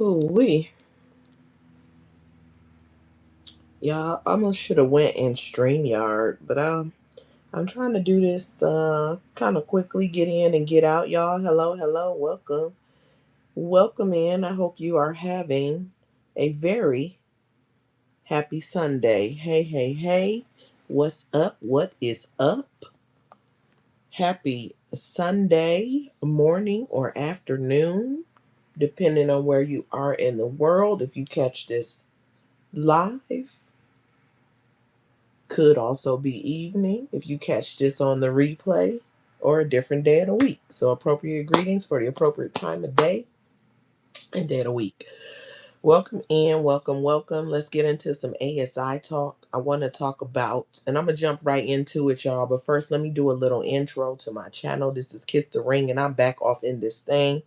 Ooh-wee. Yeah, I almost should have went in StreamYard, but I'm trying to do this kind of quickly, get in and get out, y'all. Hello, hello, welcome. Welcome in. I hope you are having a very happy Sunday. Hey, hey, hey. What's up? What is up? Happy Sunday morning or afternoon, depending on where you are in the world. If you catch this live, could also be evening if you catch this on the replay, or a different day of the week. So appropriate greetings for the appropriate time of day and day of the week. Welcome in, welcome, welcome. Let's get into some ASI talk. I want to talk about, and I'm going to jump right into it, y'all. But first, let me do a little intro to my channel. This is Kiss the Ring, and I'm back off in this thing.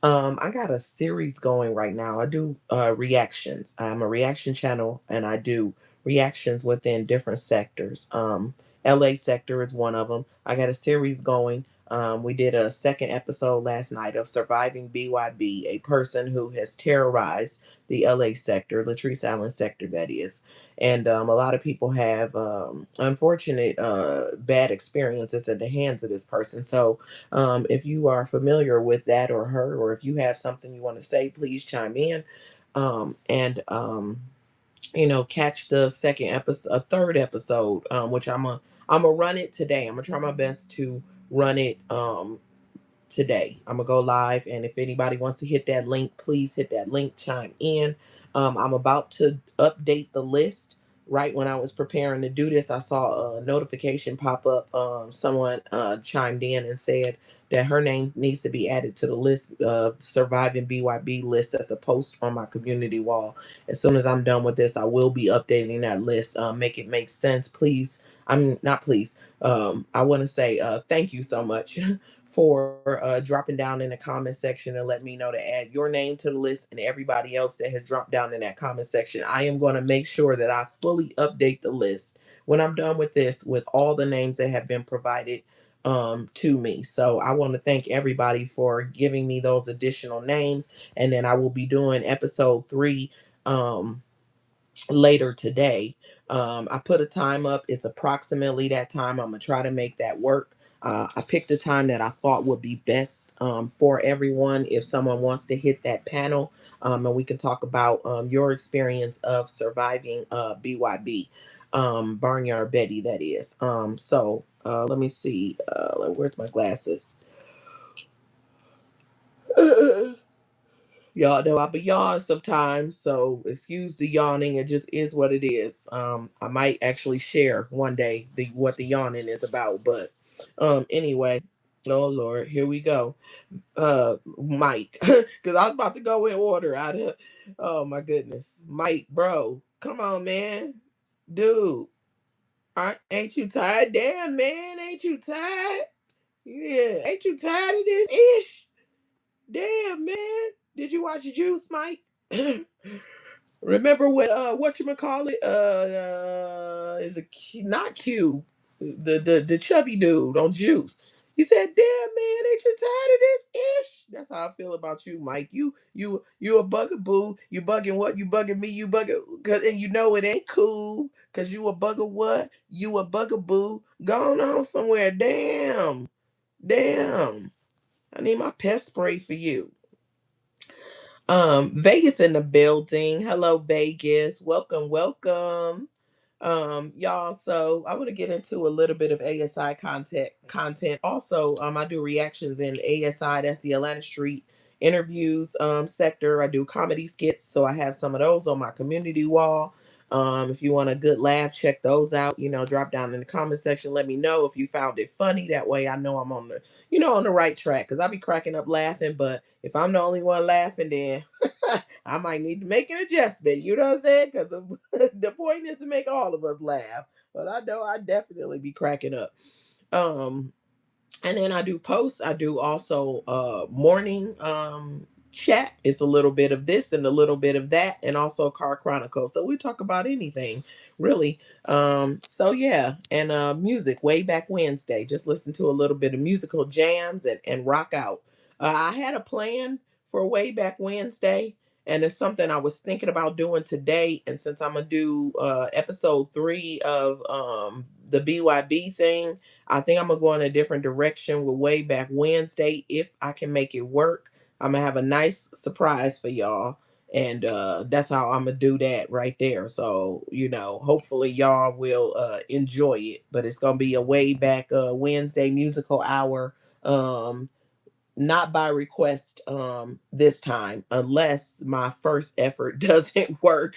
I got a series going right now. I do reactions. I'm a reaction channel, and I do reactions within different sectors. LA sector is one of them. I got a series going. We did a second episode last night of Surviving BYB, a person who has terrorized the LA sector, Latrice Allen sector, that is. And a lot of people have unfortunate bad experiences at the hands of this person. So if you are familiar with that or her, or if you have something you want to say, please chime in. And catch the second episode, a third episode, which I'm a run it today. I'm gonna try my best to run it today. I'm gonna go live, and if anybody wants to hit that link, please hit that link, chime in. I'm about to update the list. Right when I was preparing to do this, I saw a notification pop up. Someone chimed in and said that her name needs to be added to the list of Surviving BYB list. That's a post on my community wall. As soon as I'm done with this, I will be updating that list. Make it make sense, please. I'm not please. I want to say thank you so much for dropping down in the comment section and let me know to add your name to the list, and everybody else that has dropped down in that comment section. I am going to make sure that I fully update the list when I'm done with this, with all the names that have been provided to me. So I want to thank everybody for giving me those additional names, and then I will be doing episode 3 later today. I put a time up. It's approximately that time. I'm gonna try to make that work. I picked a time that I thought would be best for everyone. If someone wants to hit that panel, and we can talk about your experience of surviving BYB, Barnyard Betty, that is. So let me see. Where's my glasses? Y'all know I be yawning sometimes, so excuse the yawning. It just is what it is. I might actually share one day what the yawning is about, but anyway, oh Lord, here we go. Mike, because I was about to go in order out of. Oh my goodness, Mike, bro, come on, man, dude, ain't you tired? Damn, man, ain't you tired? Yeah, ain't you tired of this ish? Damn, man. Did you watch the Juice, Mike? Remember what you call it? Is it not Q? The chubby dude on Juice. He said, "Damn man, ain't you tired of this ish?" That's how I feel about you, Mike. You a bugaboo. You bugging what? You bugging me? You bugging? Cause and you know it ain't cool. Cause you a bugger what? You a bugaboo. Going on somewhere. Damn, damn. I need my pest spray for you. Vegas in the building. Hello, Vegas. Welcome, welcome. Y'all, so I want to get into a little bit of ASI content. Also, I do reactions in ASI, that's the Atlanta Street interviews sector. I do comedy skits, so I have some of those on my community wall. If you want a good laugh, check those out. Drop down in the comment section. Let me know if you found it funny. That way I know I'm on the right track. Cause I'll be cracking up laughing. But if I'm the only one laughing, then I might need to make an adjustment. You know what I'm saying? Because the point is to make all of us laugh. But I know I definitely be cracking up. Um, and then I do posts. I do also morning chat. It's a little bit of this and a little bit of that, and also car chronicles. So we talk about anything really. So yeah, and music way back Wednesday. Just listen to a little bit of musical jams and rock out. I had a plan for way back Wednesday, And it's something I was thinking about doing today. And since I'm gonna do episode 3 of the BYB thing, I think I'm gonna go in a different direction with way back Wednesday if I can make it work. I'm gonna have a nice surprise for y'all. And that's how I'm gonna do that right there. So, hopefully y'all will enjoy it. But it's gonna be a way back Wednesday musical hour. Not by request this time, unless my first effort doesn't work.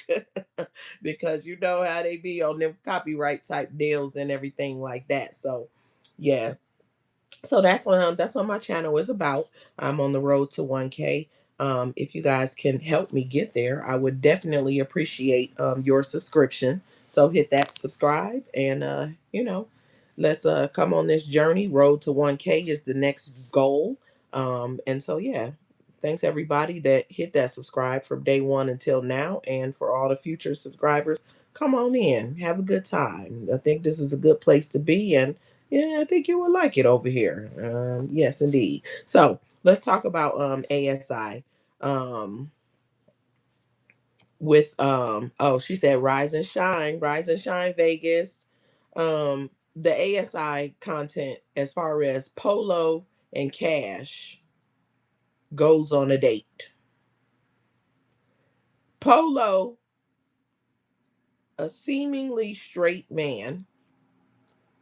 Because you know how they be on them copyright type deals and everything like that. So yeah, so that's what my channel is about. I'm on the road to 1K. If you guys can help me get there, I would definitely appreciate your subscription. So hit that subscribe, and let's come on this journey. Road to 1K is the next goal. And so yeah, thanks everybody that hit that subscribe from day one until now, and for all the future subscribers, come on in, have a good time. I think this is a good place to be, and yeah, I think you will like it over here. Yes, indeed. So let's talk about ASI. Um, she said rise and shine, Vegas. The ASI content as far as Polo and Kash goes on a date. Polo, a seemingly straight man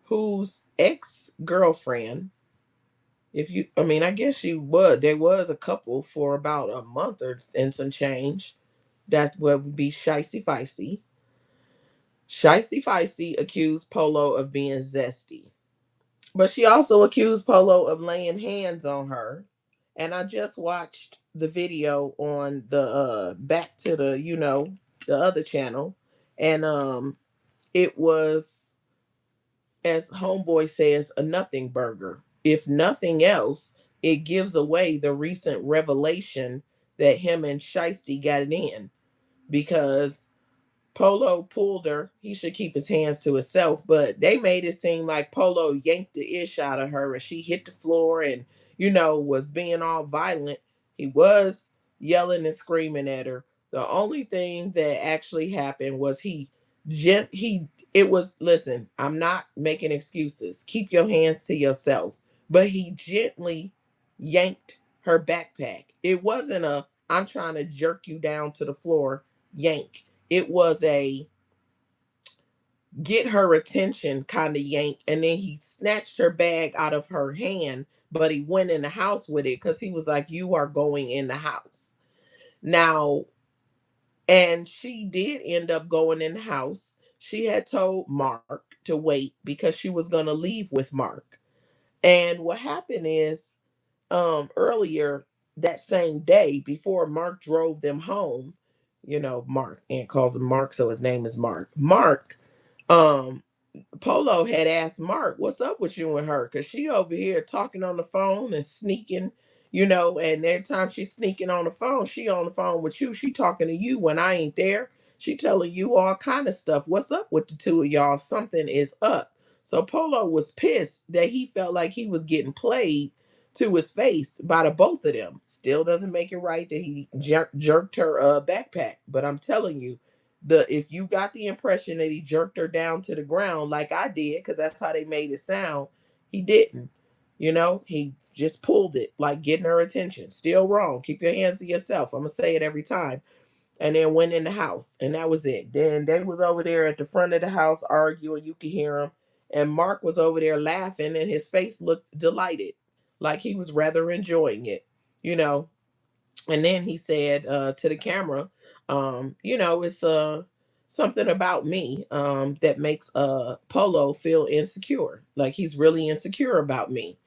whose ex girlfriend, I guess there was a couple for about a month or and some change. That's what would be Shicey Feisty. Shicey Feisty accused Polo of being zesty, but she also accused Polo of laying hands on her. And I just watched the video on the back to the other channel, and it was, as Homeboy says, a nothing burger. If nothing else, it gives away the recent revelation that him and Shiesty got it in, because Polo pulled her. He should keep his hands to himself, but they made it seem like Polo yanked the ish out of her and she hit the floor and, was being all violent. He was yelling and screaming at her. The only thing that actually happened was listen, I'm not making excuses. Keep your hands to yourself. But he gently yanked her backpack. It wasn't a I'm trying to jerk you down to the floor yank. It was a get her attention kind of yank, and then he snatched her bag out of her hand, but he went in the house with it because he was like, you are going in the house now. And she did end up going in the house. She had told Mark to wait because she was going to leave with Mark. And what happened is, earlier that same day, before Mark drove them home, Mark, and calls him Mark, so his name is Mark. um Polo had asked Mark, what's up with you and her? Because she over here talking on the phone and sneaking, and every time she's sneaking on the phone, she on the phone with you. She talking to you when I ain't there. She telling you all kind of stuff. What's up with the two of y'all? Something is up. So Polo was pissed that he felt like he was getting played to his face by the both of them. Still doesn't make it right that he jerked her backpack. But I'm telling you, if you got the impression that he jerked her down to the ground like I did, because that's how they made it sound, he didn't. He just pulled it, like getting her attention. Still wrong. Keep your hands to yourself. I'm gonna say it every time. And then went in the house, and that was it. Then they was over there at the front of the house arguing. You could hear him, and Mark was over there laughing, and his face looked delighted, like he was rather enjoying it. You know, and then he said to the camera, it's something about me that makes Polo feel insecure, like he's really insecure about me.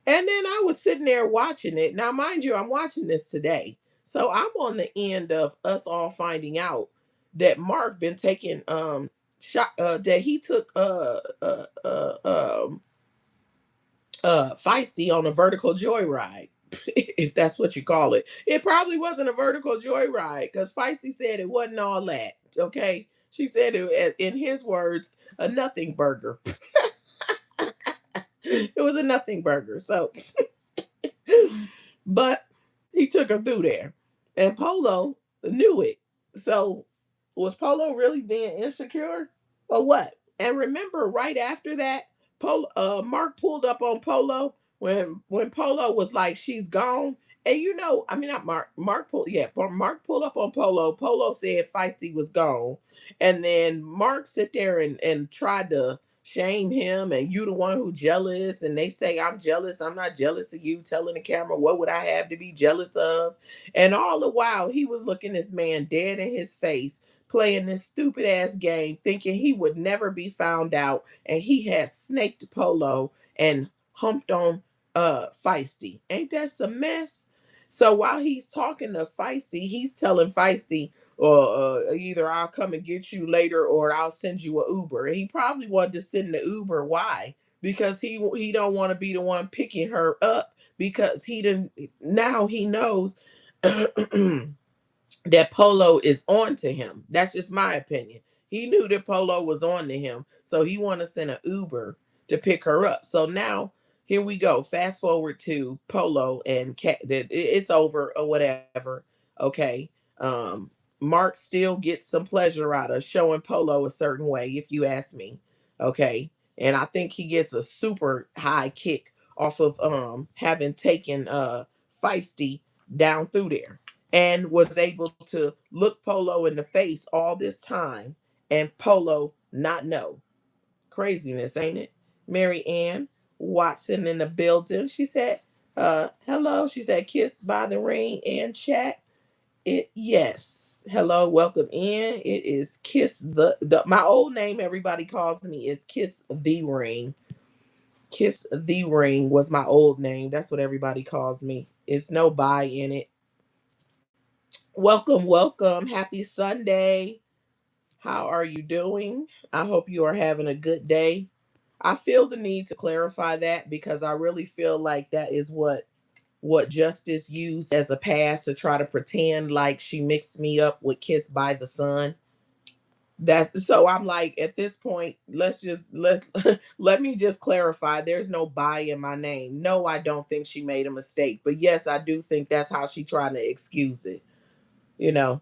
And then I was sitting there watching it. Now mind you, I'm watching this today, so I'm on the end of us all finding out that Mark been taking shot, that he took Feisty on a vertical joyride, if that's what you call it. It probably wasn't a vertical joyride because Feisty said it wasn't all that. Okay, she said it, in his words, a nothing burger. It was a nothing burger. So, but he took her through there, and Polo. Knew it. So was Polo really being insecure or what? And remember, right after that, Mark pulled up on Polo when Polo was like, "She's gone." And I mean, not Mark. Mark pulled, yeah, Mark pulled up on Polo. Polo said Feisty was gone, and then Mark sit there and tried to shame him. And you the one who jealous, and they say I'm jealous. I'm not jealous of you. Telling the camera, what would I have to be jealous of? And all the while, he was looking this man dead in his face, playing this stupid ass game, thinking he would never be found out. And he had snaked Polo and humped on Feisty. Ain't that some mess? So while he's talking to Feisty, he's telling Feisty, either I'll come and get you later or I'll send you an Uber. And he probably wanted to send the Uber. Why? Because he don't want to be the one picking her up, because he didn't now he knows that Polo is on to him. That's just my opinion. He knew that Polo was on to him, so he wanted to send an Uber to pick her up. So now here we go. Fast forward to Polo and Cat. It's over or whatever. Okay. Um, Mark still gets some pleasure out of showing Polo a certain way, if you ask me. Okay. And I think he gets a super high kick off of having taken Feisty down through there, and was able to look Polo in the face all this time and Polo not know. Craziness, ain't it? Mary Ann Watson in the building. She said, hello. She said, kissed by the ring and chat. Yes. Hello, welcome in. It is Kiss the my old name everybody calls me is Kiss the Ring. Kiss the Ring was my old name. That's what everybody calls me. It's no bye in it. Welcome, welcome. Happy Sunday. How are you doing? I hope you are having a good day. I feel the need to clarify that because I really feel like that is what Justice used as a pass to try to pretend like she mixed me up with Kiss by the Sun. That's so I'm like, at this point, let's let me just clarify. There's no "by" in my name. No, I don't think she made a mistake. But yes, I do think that's how she tried to excuse it. You know.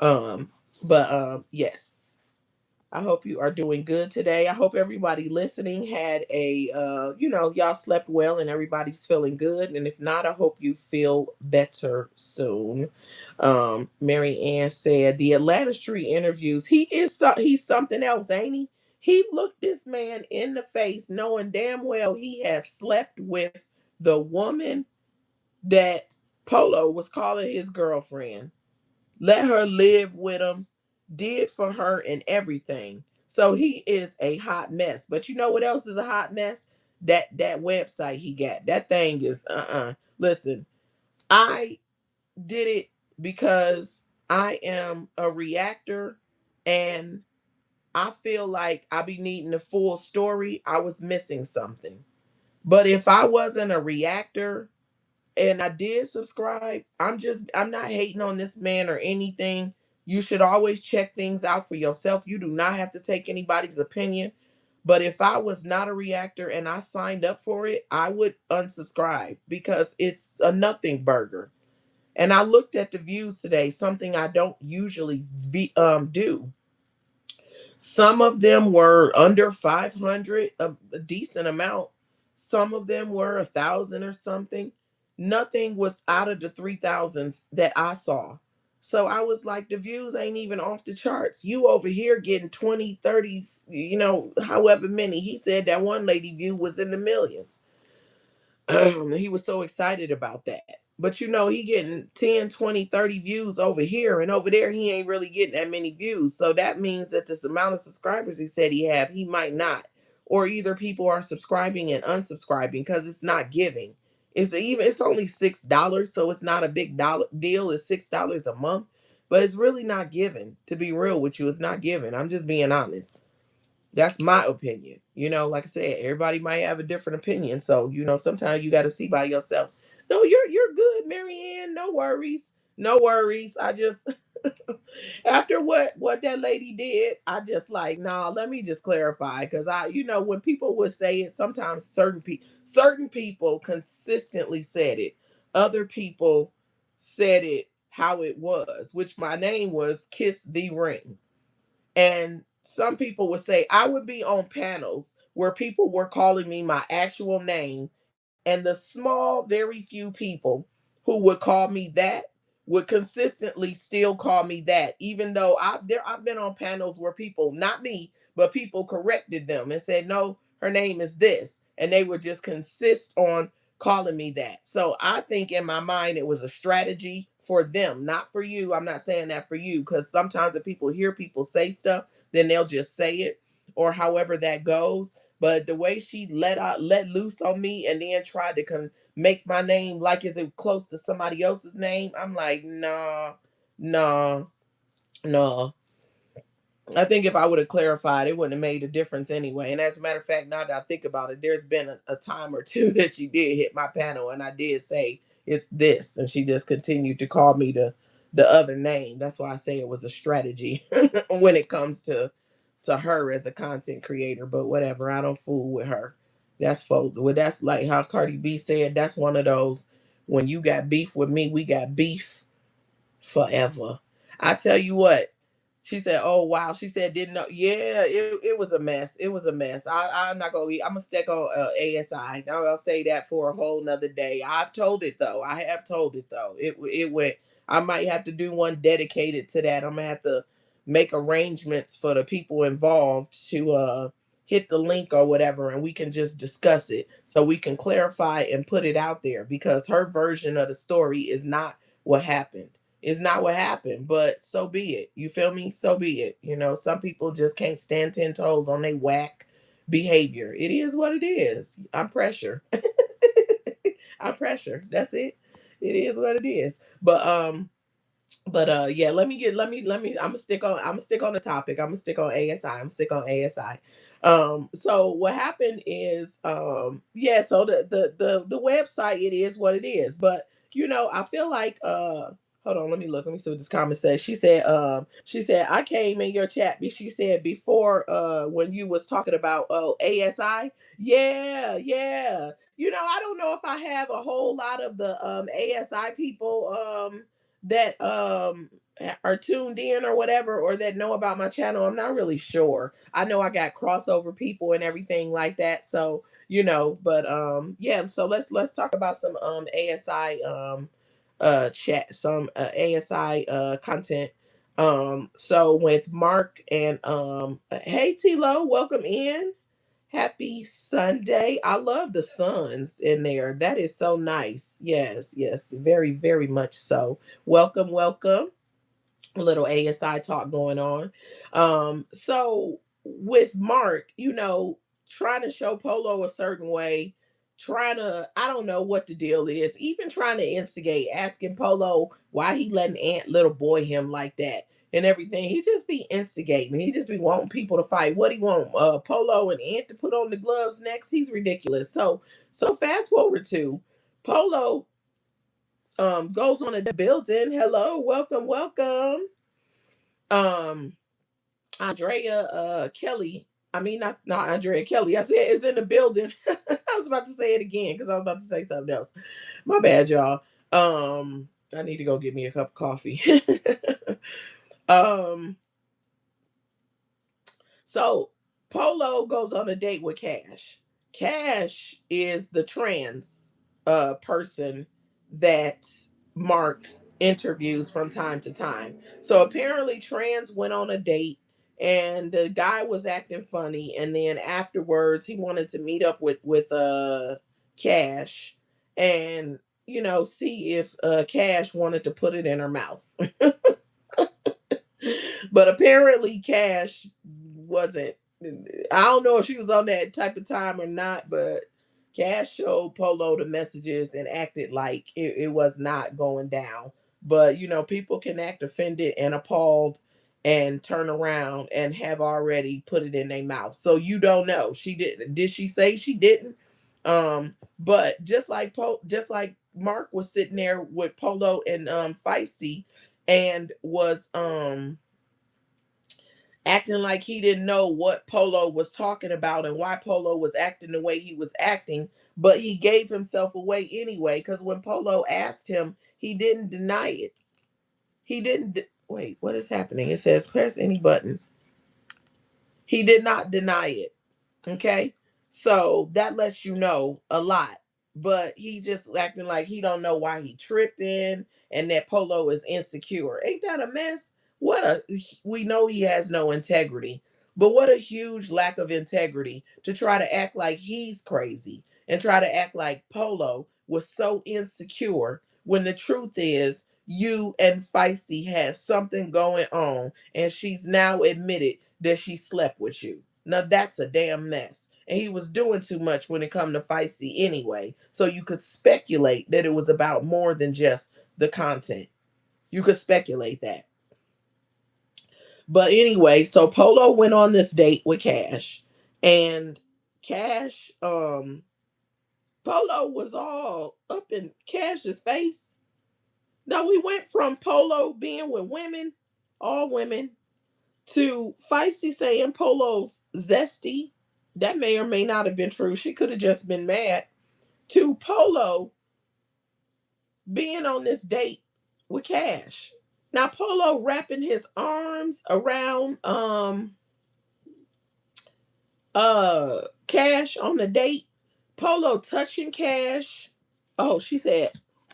Um, but yes, I hope you are doing good today. I hope everybody listening had y'all slept well and everybody's feeling good. And if not, I hope you feel better soon. Mary Ann said the Atlanta Street interviews. He's something else, ain't he? He looked this man in the face, knowing damn well he has slept with the woman that Polo was calling his girlfriend, let her live with him, did for her and everything. So he is a hot mess. But you know what else is a hot mess? That website he got. That thing is Listen, I did it because I am a reactor, and I feel like I be needing the full story. I was missing something. But if I wasn't a reactor and I did subscribe, I'm not hating on this man or anything. You should always check things out for yourself. You do not have to take anybody's opinion. But if I was not a reactor and I signed up for it, I would unsubscribe because it's a nothing burger. And I looked at the views today, something I don't usually do. Some of them were under 500, a decent amount. Some of them were 1,000 or something. Nothing was out of the 3,000s that I saw. So I was like, the views ain't even off the charts. You over here getting 20, 30, however many. He said that one lady view was in the millions. He was so excited about that. But he getting 10, 20, 30 views over here, and over there he ain't really getting that many views. So that means that this amount of subscribers he said he might not. Or either people are subscribing and unsubscribing because it's not giving. It's only $6, so it's not a big dollar deal. It's $6 a month, but it's really not giving. To be real with you, it's not giving. I'm just being honest. That's my opinion. Like I said, everybody might have a different opinion. So, sometimes you got to see by yourself. No, you're good, Marianne. No worries. No worries. I just after what that lady did, I just like, nah, let me just clarify, because when people would say it, sometimes certain people consistently said it. Other people said it how it was, which my name was Kiss the Ring. And some people would say I would be on panels where people were calling me my actual name, and the small, very few people who would call me that would consistently still call me that, even though I've been on panels where people, not me, but people corrected them and said, no, her name is this. And they would just consist on calling me that. So I think in my mind it was a strategy for them, not for you. I'm not saying that for you, because sometimes if people hear people say stuff, then they'll just say it, or however that goes. But the way she let loose on me and then tried to make my name like is it close to somebody else's name, I'm like, nah, nah, nah. I think if I would have clarified, it wouldn't have made a difference anyway. And as a matter of fact, now that I think about it, there's been a time or two that she did hit my panel, and I did say it's this, and she just continued to call me the other name. That's why I say it was a strategy when it comes to her as a content creator. But whatever, I don't fool with her. Well, that's like how Cardi B said. That's one of those, when you got beef with me, we got beef forever. I tell you what, she said, oh wow. She said, didn't know. Yeah, it was a mess. It was a mess. I'm not gonna I'm gonna stick on ASI. Now I'll say that for a whole nother day. I've told it though. I have told it though. It went. I might have to do one dedicated to that. I'm gonna have to make arrangements for the people involved to hit the link or whatever, and we can just discuss it so we can clarify and put it out there, because her version of the story is not what happened. It's not what happened, but so be it. You feel me? So be it. You know, some people just can't stand 10 toes on their whack behavior. It is what it is. I'm pressure. I'm pressure. That's it. It is what it is. But yeah, I'm gonna stick on the topic. I'm gonna stick on ASI. I'm gonna stick on ASI. So what happened is yeah, so the website, it is what it is. But I feel like hold on, let me see what this comment says. She said I came in your chat, she said, before when you was talking about ASI. Yeah, yeah. I don't know if I have a whole lot of the ASI people that are tuned in or whatever, or that know about my channel. I'm not really sure. I know I got crossover people and everything like that. So but yeah, so let's talk about some ASI chat, some ASI content. So with Mark and hey Tilo, welcome in. Happy Sunday. I love the suns in there. That is so nice. Yes, yes, very, very much so. Welcome, welcome. A little ASI talk going on. So with Mark, trying to show Polo a certain way, trying to, I don't know what the deal is, even trying to instigate, asking Polo why he letting Ant little boy him like that and everything. He just be instigating. He just be wanting people to fight. What he want? Polo and Ant to put on the gloves next? He's ridiculous. So fast forward to Polo goes on a building. Hello, welcome, welcome. um Andrea Kelly. I mean, not Andrea Kelly. I said is in the building. I was about to say it again because I was about to say something else. My bad, y'all. I need to go get me a cup of coffee. um, so Polo goes on a date with Kash. Kash is the trans person that Mark interviews from time to time. So apparently trans went on a date, and the guy was acting funny, and then afterwards he wanted to meet up with Kash, and see if Kash wanted to put it in her mouth. But apparently Cash wasn't. I don't know if she was on that type of time or not, but Cash showed Polo the messages and acted like it was not going down. But people can act offended and appalled and turn around and have already put it in their mouth. So you don't know. She didn't. Did she say she didn't? But just like Mark was sitting there with Polo and Feisty, and was acting like he didn't know what Polo was talking about and why Polo was acting the way he was acting, but he gave himself away anyway, because when Polo asked him, he didn't deny it. He didn't. Wait, what is happening? It says press any button. He did not deny it. Okay. So that lets you know a lot. But he just acting like he don't know why he tripping and that Polo is insecure. Ain't that a mess? What a we know he has no integrity. But what a huge lack of integrity to try to act like he's crazy and try to act like Polo was so insecure when the truth is you and Feisty had something going on and she's now admitted that she slept with you. Now that's a damn mess. And he was doing too much when it come to Feisty anyway. So you could speculate that it was about more than just the content. You could speculate that. But anyway, so Polo went on this date with Kash. And Kash, Polo was all up in Cash's face. Now we went from Polo being with women, all women, to Feisty saying Polo's zesty. That may or may not have been true. She could have just been mad. To Polo being on this date with Kash. Now Polo wrapping his arms around Kash on the date. Polo touching Kash. Oh, she said,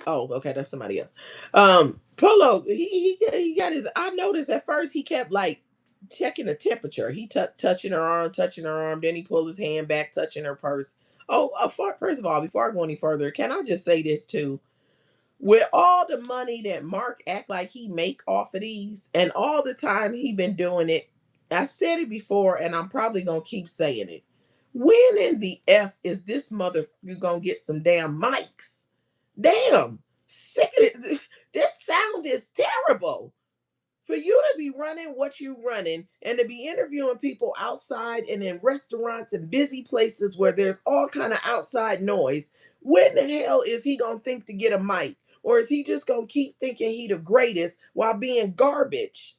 oh, okay, that's somebody else. Polo, he got his. I noticed at first he kept like checking the temperature. He touching her arm, touching her arm. Then he pulled his hand back, touching her purse. Oh, first of all, before I go any further, can I just say this too? With all the money that Marc act like he make off of these, and all the time he been doing it, I said it before, and I'm probably gonna keep saying it. When in the F is this mother you gonna get some damn mics? Damn, sick of it. This sound is terrible. For you to be running what you running and to be interviewing people outside and in restaurants and busy places where there's all kind of outside noise, when the hell is he gonna think to get a mic? Or is he just gonna keep thinking he the greatest while being garbage?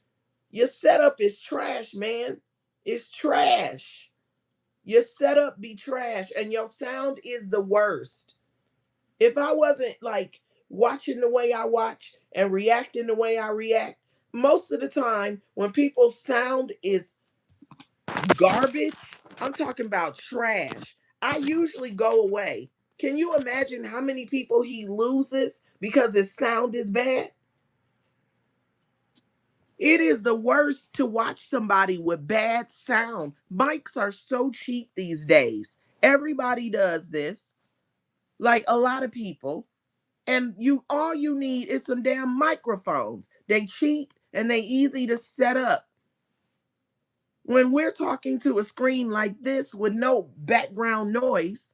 Your setup is trash, man. It's trash. Your setup be trash and your sound is the worst. If I wasn't like watching the way I watch and reacting the way I react, most of the time when people's sound is garbage, I'm talking about trash, I usually go away. Can you imagine how many people he loses because his sound is bad? It is the worst to watch somebody with bad sound. Mics are so cheap these days. Everybody does this, like a lot of people. And you all you need is some damn microphones. They cheap and they easy to set up. When we're talking to a screen like this with no background noise,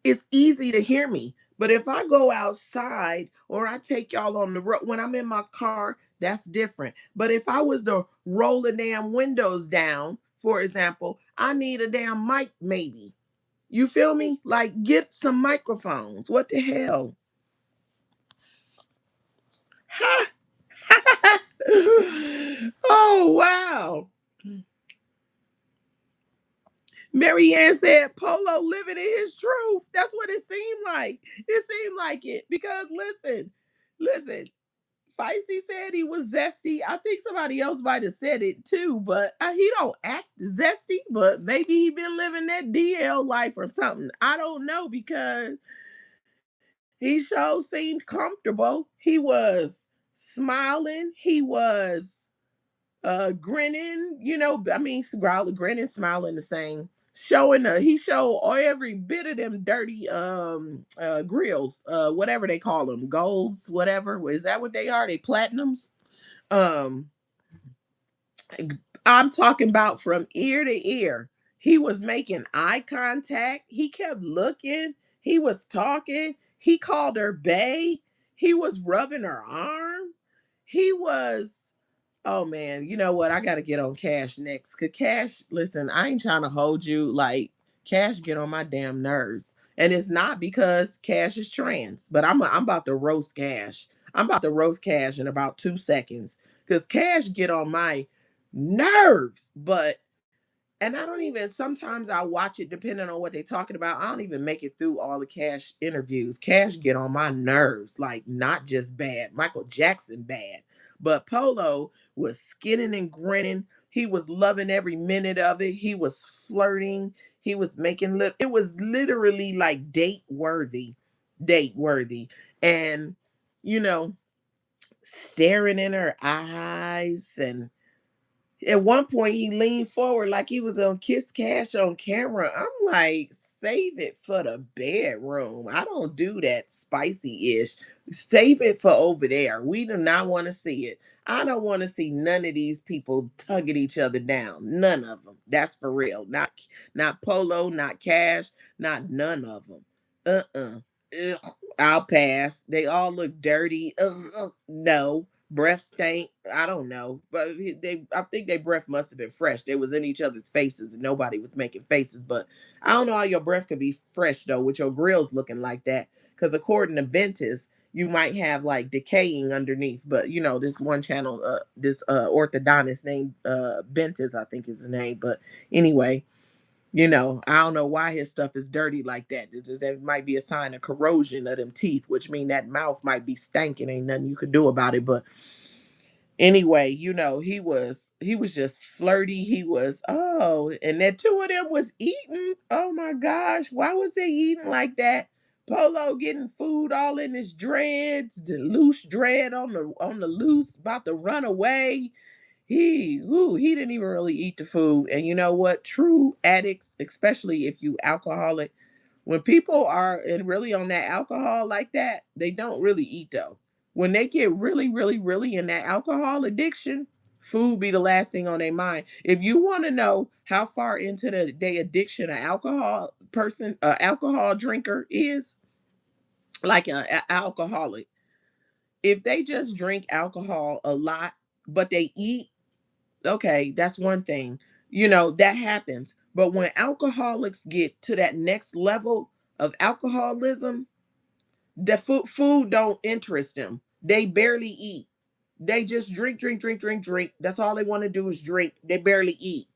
it's easy to hear me. But if I go outside or I take y'all on the road when I'm in my car, that's different. But if I was to roll the damn windows down, for example, I need a damn mic maybe. You feel me? Like get some microphones. What the hell? Ha! Oh wow. Marianne said Polo living in his truth. That's what it seemed like. It seemed like it. Because listen, Feisty said he was zesty. I think somebody else might have said it too, but he don't act zesty, but maybe he been living that DL life or something. I don't know because he sure seemed comfortable. He was smiling. He was grinning, I mean growling, grinning, smiling the same. Showing he showed every bit of them dirty grills, whatever they call them, golds, whatever. Is that what they are? They platinums? Um I'm talking about from ear to ear. He was making eye contact. He kept looking. He was talking. He called her bae. He was rubbing her arm. He was, oh man, you know what? I got to get on Kash next. Cause Kash, listen, I ain't trying to hold you. Like Kash get on my damn nerves. And it's not because Kash is trans, but I'm about to roast Kash. I'm about to roast Kash in about 2 seconds. Cause Kash get on my nerves. But And I don't even, sometimes I watch it depending on what they're talking about. I don't even make it through all the Cash interviews. Cash get on my nerves, like not just bad, Michael Jackson bad. But Polo was skinning and grinning. He was loving every minute of it. He was flirting. He was making it was literally like date worthy. And you know, staring in her eyes, and at one point, he leaned forward like he was gonna kiss Cash on camera. I'm like, save it for the bedroom. I don't do that spicy ish. Save it for over there. We do not want to see it. I don't want to see none of these people tugging each other down. None of them. That's for real. Not Polo, not Cash, not none of them. Uh-uh. Ugh, I'll pass. They all look dirty. No breath stank. I don't know, but I think their breath must have been fresh. They was in each other's faces and nobody was making faces. But I don't know how your breath could be fresh though with your grills looking like that. Because according to Ventus, you might have like decaying underneath. But you know, this one channel, this orthodontist named Ventus, I think is his name. But anyway, you know, I don't know why his stuff is dirty like that. That might be a sign of corrosion of them teeth, which mean that mouth might be stanking. Ain't nothing you could do about it. But anyway, you know, he was just flirty. He was, oh, and that two of them was eating. Oh my gosh, why was they eating like that? Polo getting food all in his dreads, the loose dread on the loose, about to run away. He didn't even really eat the food. And you know what? True addicts, especially if you alcoholic, when people are and really on that alcohol like that, they don't really eat though. When they get really, really, really in that alcohol addiction, food be the last thing on their mind. If you want to know how far into the addiction an alcohol person, alcohol drinker is, like a alcoholic, if they just drink alcohol a lot, but they eat, okay, that's one thing. You know, that happens. But when alcoholics get to that next level of alcoholism, the food don't interest them. They barely eat. They just drink, drink, drink, drink, drink. That's all they want to do is drink. They barely eat.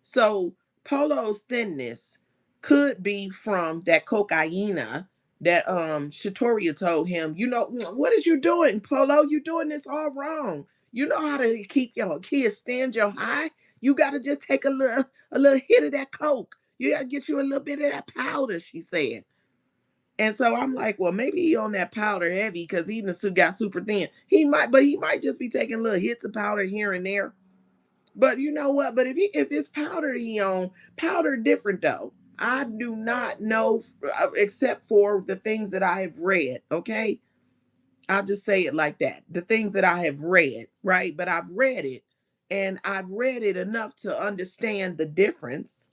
So Polo's thinness could be from that cocaina that Shatoria told him, you know, what is you doing, Polo? You doing this all wrong. You know how to keep your kids stand your high. You gotta just take a little hit of that coke. You gotta get you a little bit of that powder, she said. And so I'm like, well, maybe he on that powder heavy because he done got super thin. He might just be taking little hits of powder here and there. But you know what? But if it's powder he on, powder different though. I do not know except for the things that I have read. Okay, I'll just say it like that. The things that I have read, right? But I've read it, and I've read it enough to understand the difference.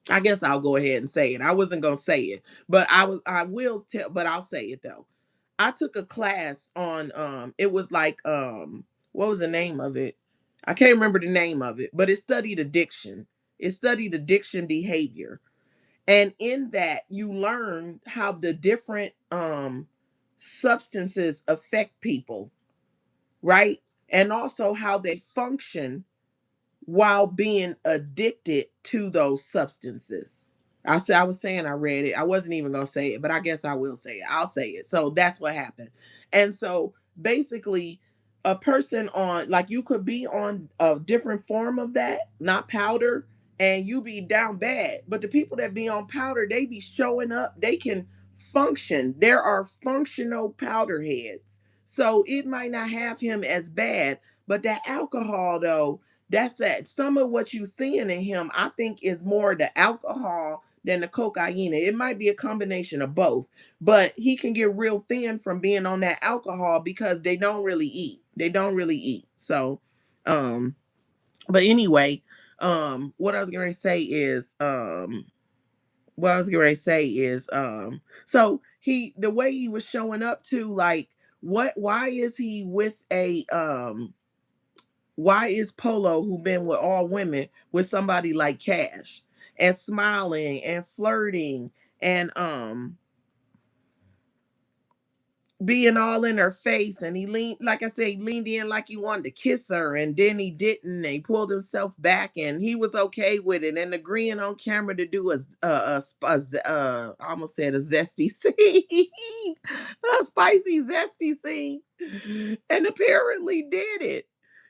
I guess I'll go ahead and say it. I wasn't gonna say it, but I will tell, but I'll say it though. I took a class on it was like what was the name of it? I can't remember the name of it, but it studied addiction. It studied addiction behavior. And in that you learn how the different substances affect people, right? And also how they function while being addicted to those substances. I was saying I read it. I wasn't even gonna say it, but I guess I will say it. I'll say it. So that's what happened. And so basically, a person on like you could be on a different form of that, not powder, and you be down bad. But the people that be on powder, they be showing up. They can function. There are functional powder heads. So it might not have him as bad, but that alcohol though, that's that. Some of what you seeing in him, I think, is more the alcohol than the cocaine. It might be a combination of both, but he can get real thin from being on that alcohol because they don't really eat. They don't really eat. So, um, but anyway, what I was going to say is, so the way he was showing up to like, why is he with why is Polo, who been with all women, with somebody like Cash and smiling and flirting and being all in her face, and he leaned, like I said, he leaned in like he wanted to kiss her, and then he didn't, and he pulled himself back, and he was okay with it, and agreeing on camera to do I almost said a zesty scene, a spicy zesty scene, and apparently did it,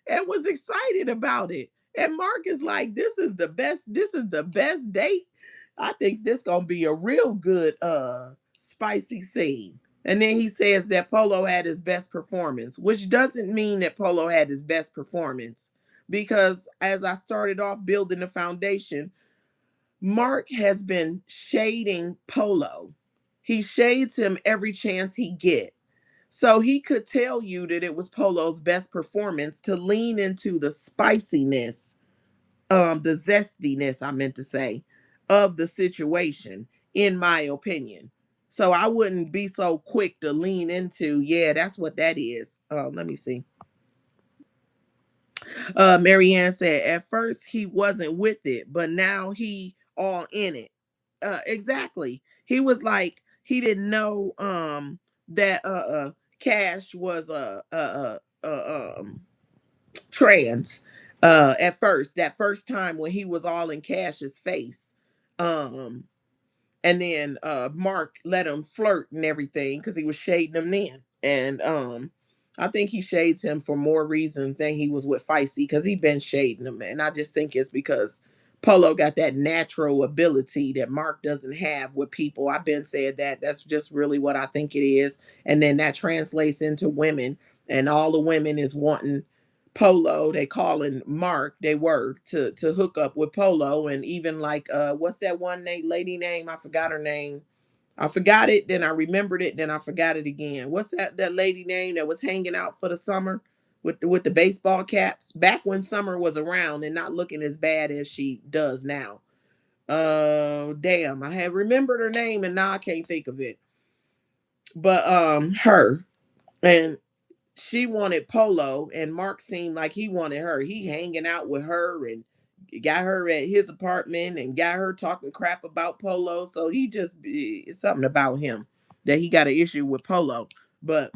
and was excited about it. And Mark is like, this is the best date. I think this gonna be a real good spicy scene. And then he says that Polo had his best performance, which doesn't mean that Polo had his best performance. Because as I started off building the foundation, Mark has been shading Polo. He shades him every chance he get. So he could tell you that it was Polo's best performance to lean into the spiciness, the zestiness, I meant to say, of the situation, in my opinion. So I wouldn't be so quick to lean into, yeah, that's what that is. Let me see. Marianne said at first he wasn't with it, but now he all in it. Exactly. He was like, he didn't know that Cash was trans at first, that first time when he was all in Cash's face. um and then Mark let him flirt and everything because he was shading him then. And I think he shades him for more reasons than he was with Feisty, because he been shading him. And I just think it's because Polo got that natural ability that Mark doesn't have with people. I've been said that. That's just really what I think it is. And then that translates into women, and all the women is wanting Polo. They calling Mark, they were to hook up with Polo. And even like what's that one lady name? I forgot her name. I forgot it, then I remembered it, then I forgot it again. What's that lady name that was hanging out for the summer with the baseball caps back when Summer was around and not looking as bad as she does now? Damn, I had remembered her name and now I can't think of it. But her, and she wanted Polo, and Mark seemed like he wanted her. He hanging out with her and got her at his apartment and got her talking crap about Polo. So he just, it's something about him that he got an issue with Polo, but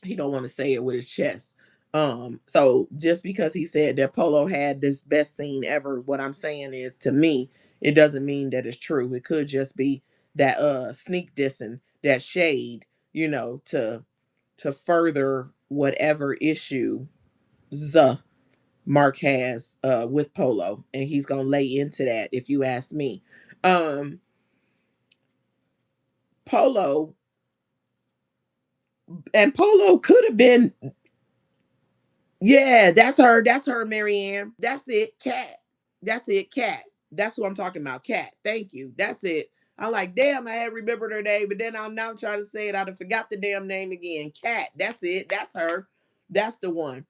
he don't want to say it with his chest. So just because he said that Polo had this best scene ever, what I'm saying is, to me, it doesn't mean that it's true. It could just be that sneak dissing, that shade, to further whatever issue the Mark has with Polo, and he's gonna lay into that, if you ask me. Um Polo, and Polo could have been, yeah, that's her, Marianne. That's it, Cat. That's it, Cat. That's what I'm talking about, Cat. Thank you. That's it. I'm like, damn, I had remembered her name, but then I'm now trying to say it. I'd have forgot the damn name again. Cat. That's it. That's her. That's the one.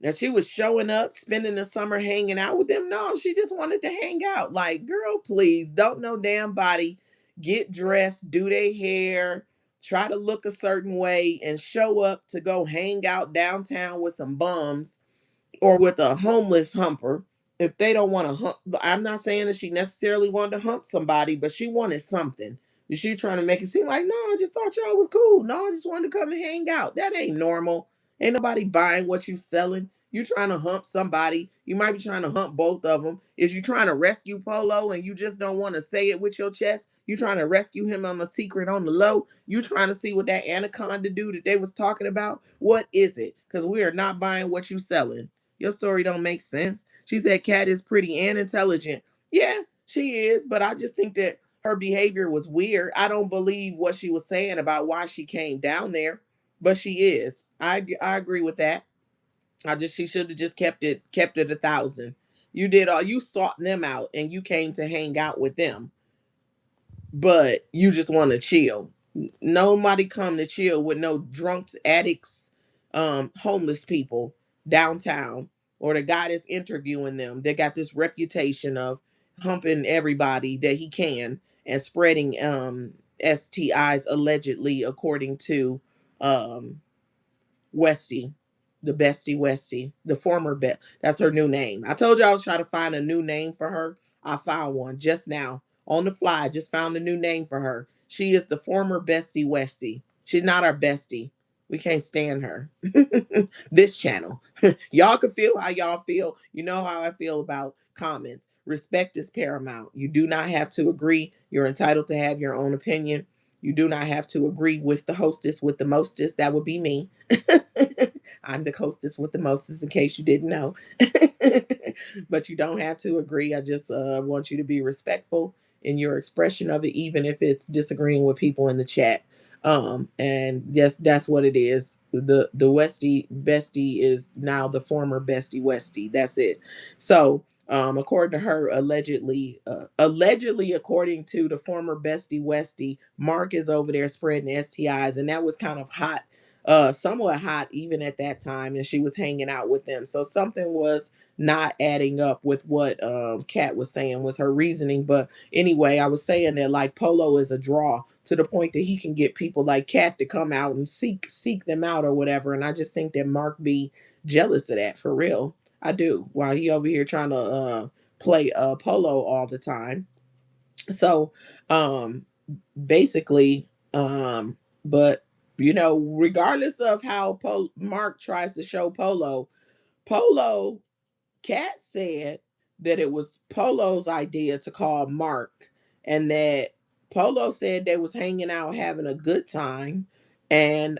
Now she was showing up, spending the summer hanging out with them. No, she just wanted to hang out. Like, girl, please, don't know damn body. Get dressed, do their hair, try to look a certain way, and show up to go hang out downtown with some bums or with a homeless humper. If they don't want to hump, I'm not saying that she necessarily wanted to hump somebody, but she wanted something. She trying to make it seem like, no, I just thought y'all was cool. No, I just wanted to come and hang out. That ain't normal. Ain't nobody buying what you selling. You trying to hump somebody. You might be trying to hump both of them. Is you trying to rescue Polo and you just don't want to say it with your chest? You trying to rescue him on the secret, on the low? You trying to see what that anaconda do that they was talking about? What is it? Because we are not buying what you selling. Your story don't make sense. She said Kat is pretty and intelligent. Yeah, she is, but I just think that her behavior was weird. I don't believe what she was saying about why she came down there, but she is. I agree with that. She should have just kept it 1,000. You did all, you sought them out and you came to hang out with them, but you just want to chill. Nobody come to chill with no drunks, addicts, homeless people downtown, or the guy that's interviewing them. They got this reputation of humping everybody that he can and spreading STIs, allegedly, according to um Westy, the bestie Westy, the former bet. That's her new name. I told you I was trying to find a new name for her. I found one just now on the fly. Just found a new name for her. She is the former bestie Westy. She's not our bestie. We can't stand her. This channel. Y'all can feel how y'all feel. You know how I feel about comments. Respect is paramount. You do not have to agree. You're entitled to have your own opinion. You do not have to agree with the hostess with the mostest. That would be me. I'm the hostess with the mostest, in case you didn't know. But you don't have to agree. I just want you to be respectful in your expression of it, even if it's disagreeing with people in the chat. And yes, that's what it is. The Westie bestie is now the former bestie Westie. That's it. So according to her, allegedly, according to the former bestie Westie, Marc is over there spreading STIs, and that was kind of hot, somewhat hot even at that time, and she was hanging out with them. So something was not adding up with what Kat was saying was her reasoning. But anyway, I was saying that like Polo is a draw to the point that he can get people like Kat to come out and seek them out or whatever. And I just think that Marc be jealous of that for real. I do. While he over here trying to play Polo all the time. So um basically but you know, regardless of how Marc tries to show Polo, Kat said that it was Polo's idea to call Marc, and that Polo said they was hanging out having a good time, and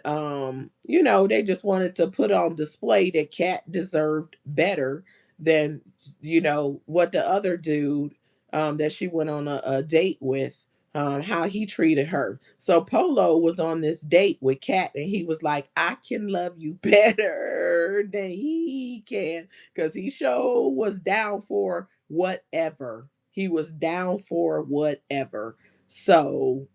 you know, they just wanted to put on display that Kat deserved better than, you know, what the other dude that she went on a date with, how he treated her. So Polo was on this date with Kat, and he was like, I can love you better than he can, because he sure was down for whatever. He was down for whatever. So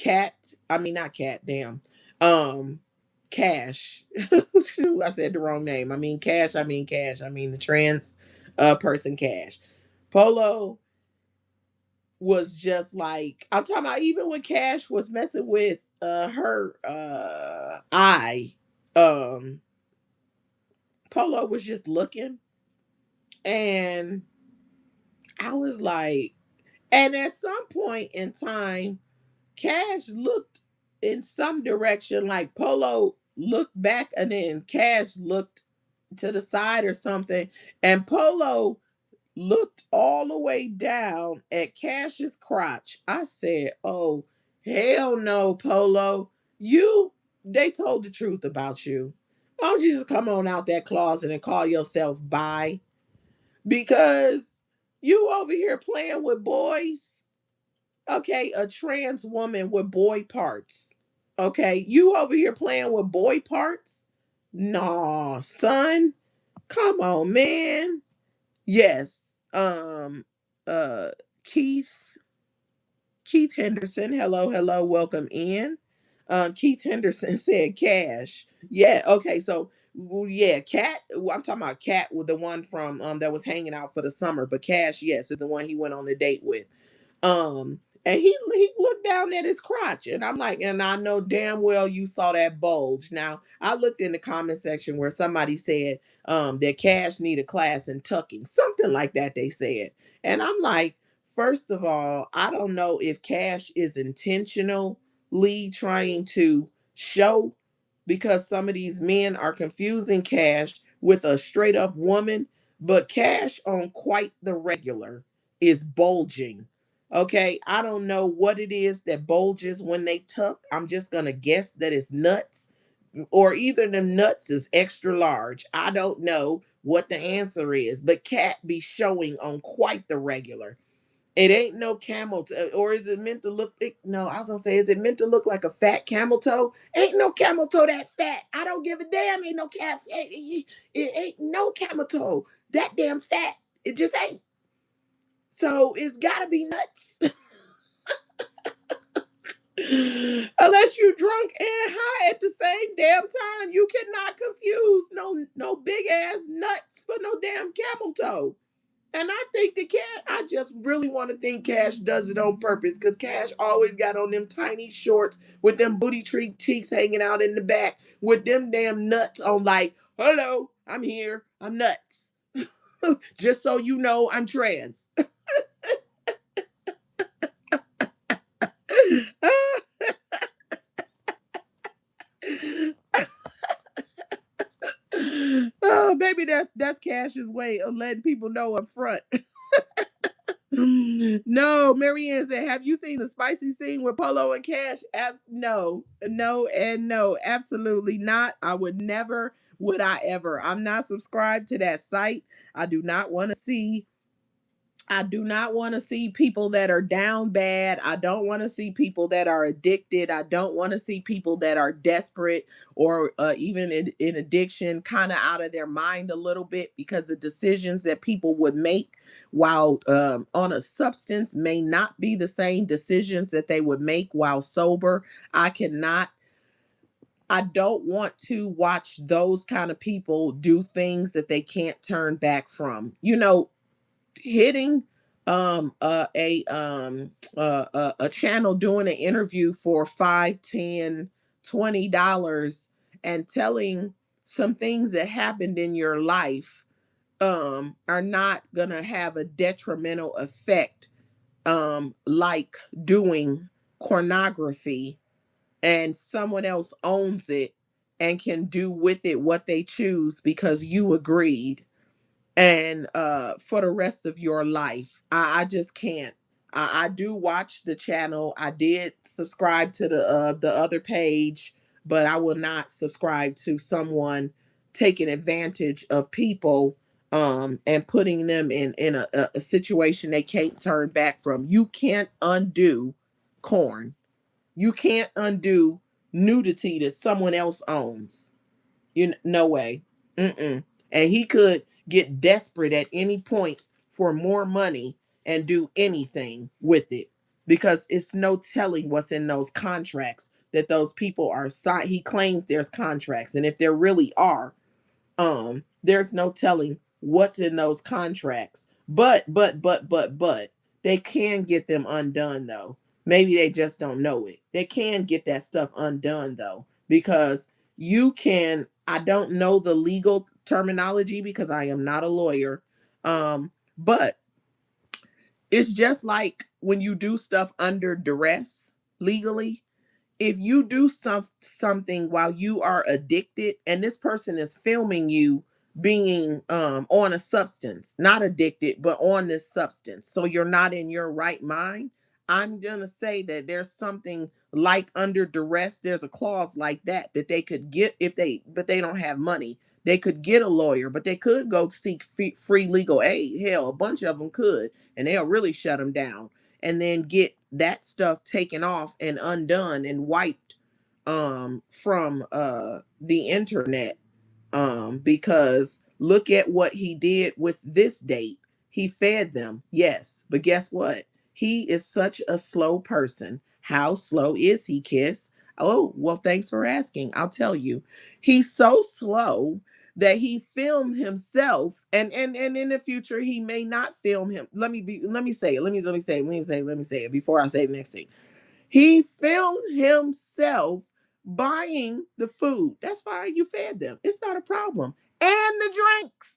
not Cat, damn. Um Kash. I said the wrong name. Cash. I mean the trans person Kash. Polo was just like, I'm talking about, even when Kash was messing with her um Polo was just looking, and I was like, and at some point in time, Cash looked in some direction, like Polo looked back, and then Cash looked to the side or something, and Polo looked all the way down at Cash's crotch. I said, oh, hell no, Polo. They told the truth about you. Why don't you just come on out that closet and call yourself bi? Because you over here playing with boys. Okay, a trans woman with boy parts. Okay, you over here playing with boy parts? Nah, son. Come on, man. Yes. Uh Keith Keith Henderson. Hello, hello, welcome in. Keith Henderson said Cash. Yeah, okay, so yeah, Cat. I'm talking about Cat with the one from that was hanging out for the summer, but Cash, yes, is the one he went on the date with. And he looked down at his crotch, and I'm like, and I know damn well you saw that bulge. Now I looked in the comment section where somebody said that Cash need a class in tucking, something like that they said. And I'm like, first of all, I don't know if Cash is intentionally trying to show, because some of these men are confusing Cash with a straight up woman, but Cash on quite the regular is bulging. Okay, I don't know what it is that bulges when they tuck. I'm just gonna guess that it's nuts, or either the nuts is extra large. I don't know what the answer is, but Cat be showing on quite the regular. It ain't no camel toe, or is it meant to look? No, I was gonna say, is it meant to look like a fat camel toe? Ain't no camel toe that fat. I don't give a damn. Ain't no cat. It ain't no camel toe that damn fat. It just ain't. So it's gotta be nuts. Unless you drunk and high at the same damn time, you cannot confuse no big ass nuts for no damn camel toe. And I think I just really want to think Cash does it on purpose, because Cash always got on them tiny shorts with them booty tree cheeks hanging out in the back with them damn nuts on, like, hello, I'm here, I'm nuts. Just so you know, I'm trans. maybe that's Cash's way of letting people know up front. No, Marianne said, have you seen the spicy scene with Polo and Cash? No, no, and no, absolutely not. I would never, would I ever. I'm not subscribed to that site. I do not want to see I do not want to see people that are down bad. I don't want to see people that are addicted. I don't want to see people that are desperate or even in addiction, kind of out of their mind a little bit, because the decisions that people would make while on a substance may not be the same decisions that they would make while sober. I cannot. I don't want to watch those kind of people do things that they can't turn back from. Hitting a channel doing an interview for 5, 10, $20 and telling some things that happened in your life are not gonna have a detrimental effect, like doing pornography, and someone else owns it and can do with it what they choose because you agreed, and for the rest of your life. I just can't. I do watch the channel. I did subscribe to the other page, but I will not subscribe to someone taking advantage of people and putting them in a situation they can't turn back from. You can't undo corn. You can't undo nudity that someone else owns. No way. Mm-mm. And he could get desperate at any point for more money and do anything with it, because it's no telling what's in those contracts that those people are signed. He claims there's contracts, and if there really are, there's no telling what's in those contracts. But they can get them undone though. Maybe they just don't know it. They can get that stuff undone though, because you can. I don't know the legal terminology because I am not a lawyer. But it's just like when you do stuff under duress legally. If you do something while you are addicted, and this person is filming you being on a substance, not addicted but on this substance, so you're not in your right mind, I'm gonna say that there's something like under duress. There's a clause like that they could get, if they but they don't have money. They could get a lawyer, but they could go seek free legal aid. Hell, a bunch of them could, and they'll really shut them down, and then get that stuff taken off and undone and wiped from the internet, because look at what he did with this date. He fed them, yes, but guess what? He is such a slow person. How slow is he, Kiss? Oh, well, thanks for asking. I'll tell you. He's so slow that he filmed himself, and in the future he may not film him. Let me say it. Let me say it before I say the next thing. He filmed himself buying the food. That's fine. You fed them. It's not a problem. And the drinks.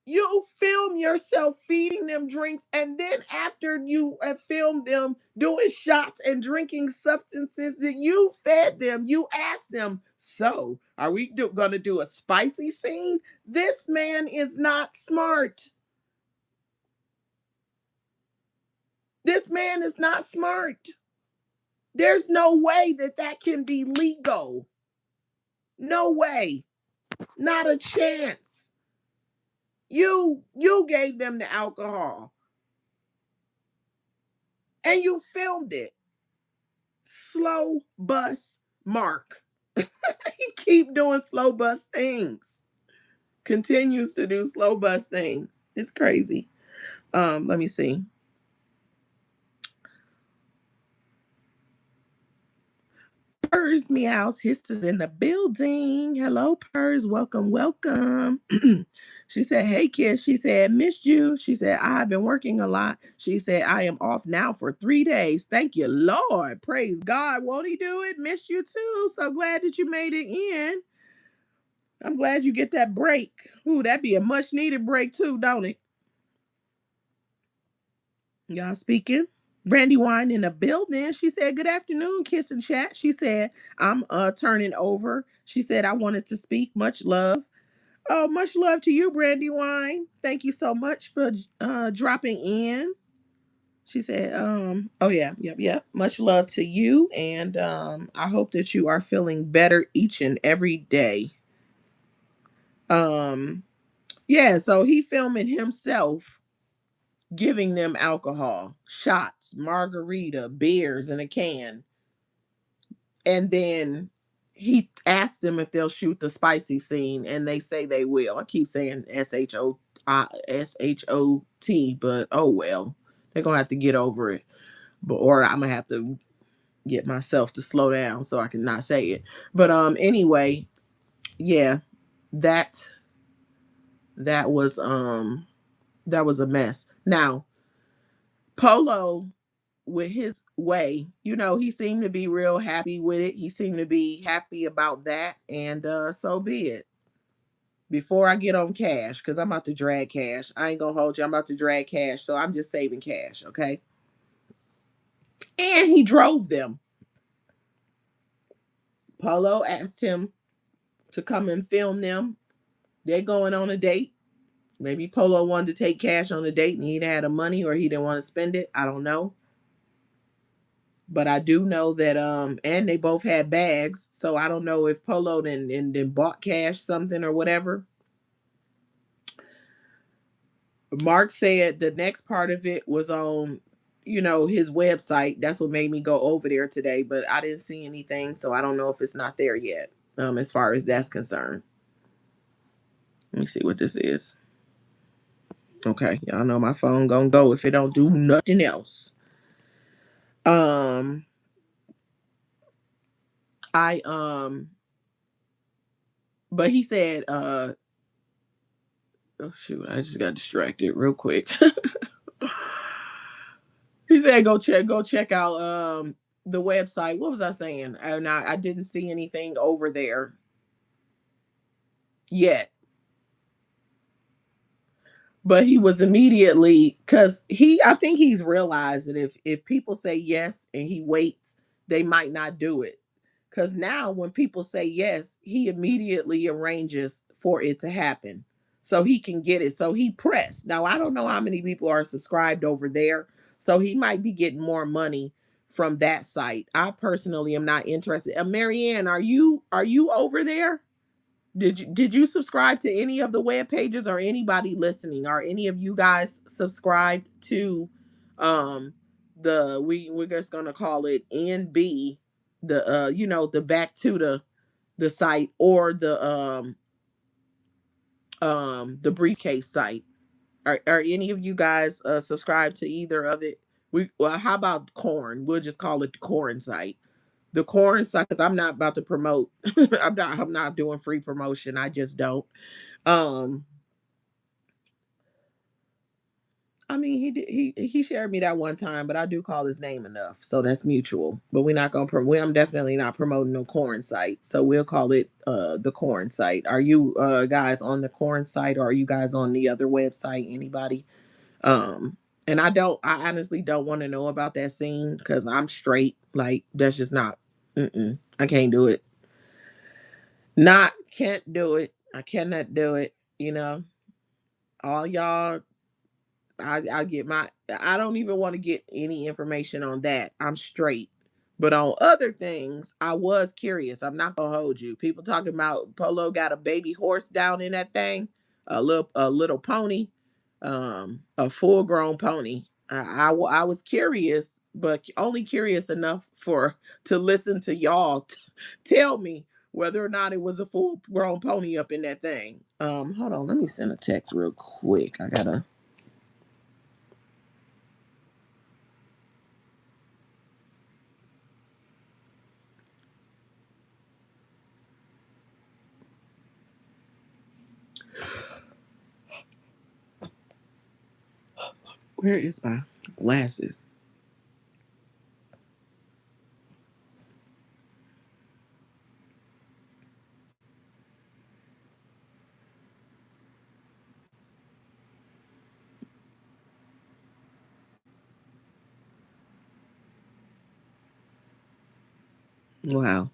You film yourself feeding them drinks, and then after you have filmed them doing shots and drinking substances that you fed them, you asked them, so are we going to do a spicy scene? This man is not smart. This man is not smart. There's no way that can be legal. No way. Not a chance. You gave them the alcohol and you filmed it. Slow bus Mark. He keep doing slow bus things. Continues to do slow bus things. It's crazy. Let me see. Purrs meows hisses in the building. Hello, Purrs. Welcome, welcome. She said, hey, kids. She said, missed you. She said, I've been working a lot. She said, I am off now for 3 days. Thank you, Lord. Praise God. Won't he do it? Missed you too. So glad that you made it in. I'm glad you get that break. Ooh, that'd be a much needed break too, don't it? Y'all speaking? Brandywine in the building. She said, good afternoon, kiss and chat. She said, I'm turning over. She said, I wanted to speak. Much love. Oh, much love to you, Brandywine. Thank you so much for dropping in. She said, oh yeah, yep. Much love to you. And I hope that you are feeling better each and every day. Um, yeah, so he filming himself giving them alcohol, shots, margarita, beers in a can. And then he asked them if they'll shoot the spicy scene, and they say they will. I keep saying SHOT, but oh well. They're gonna have to get over it. But or I'm gonna have to get myself to slow down so I can not say it. But anyway, yeah, that that was that was a mess. Now, Polo with his way, he seemed to be real happy with it. He seemed to be happy about that, and so be it. Before I get on Cash, because I'm about to drag Cash. I ain't gonna hold you. I'm about to drag Cash, so I'm just saving Cash, okay? And he drove them. Polo asked him to come and film them. They're going on a date. Maybe Polo wanted to take Cash on a date and he didn't have the money or he didn't want to spend it. I don't know. But I do know that and they both had bags. So I don't know if Polo then bought Cash something or whatever. Mark said the next part of it was on, his website. That's what made me go over there today, but I didn't see anything, so I don't know if it's not there yet. As far as that's concerned. Let me see what this is. Okay, y'all know my phone gonna go if it don't do nothing else. Um, I but he said, oh shoot, I just got distracted real quick. He said go check out the website. What was I saying? And I didn't see anything over there yet. But he was immediately, because I think he's realized that if people say yes and he waits, they might not do it. Because now when people say yes, he immediately arranges for it to happen so he can get it. So he pressed. Now I don't know how many people are subscribed over there, so he might be getting more money from that site. I personally am not interested. Marianne, are you over there? Did you subscribe to any of the web pages, or anybody listening? Are any of you guys subscribed to um we're just gonna call it NB, the the back to the site, or the briefcase site? Are any of you guys subscribed to either of it? How about corn? We'll just call it the corn site. The corn site, because I'm not about to promote. I'm not doing free promotion. I just don't. Um, I mean, he shared me that one time, but I do call his name enough, so that's mutual. But we're not gonna I'm definitely not promoting no corn site, so we'll call it the corn site. Are you guys on the corn site, or are you guys on the other website? Anybody? Um, and I honestly don't want to know about that scene because I'm straight. Like that's just not. I can't do it. Not can't do it. I cannot do it. All y'all, I get my, I don't even want to get any information on that. I'm straight. But on other things, I was curious. I'm not gonna hold you. People talking about Polo got a baby horse down in that thing, a little pony, a full grown pony. I was curious, but only curious enough to listen to y'all tell me whether or not it was a full grown pony up in that thing. Hold on, let me send a text real quick. I gotta. Where is my glasses? Wow.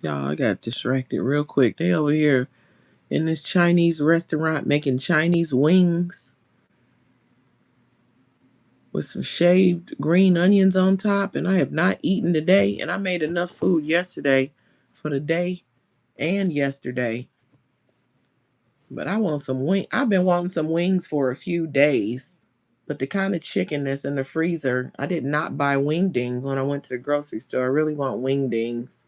Y'all, I got distracted real quick. They over here in this Chinese restaurant making Chinese wings with some shaved green onions on top. And I have not eaten today. And I made enough food yesterday for the day and yesterday. But I want some wing. I've been wanting some wings for a few days. But the kind of chicken that's in the freezer, I did not buy wingdings when I went to the grocery store. I really want wingdings.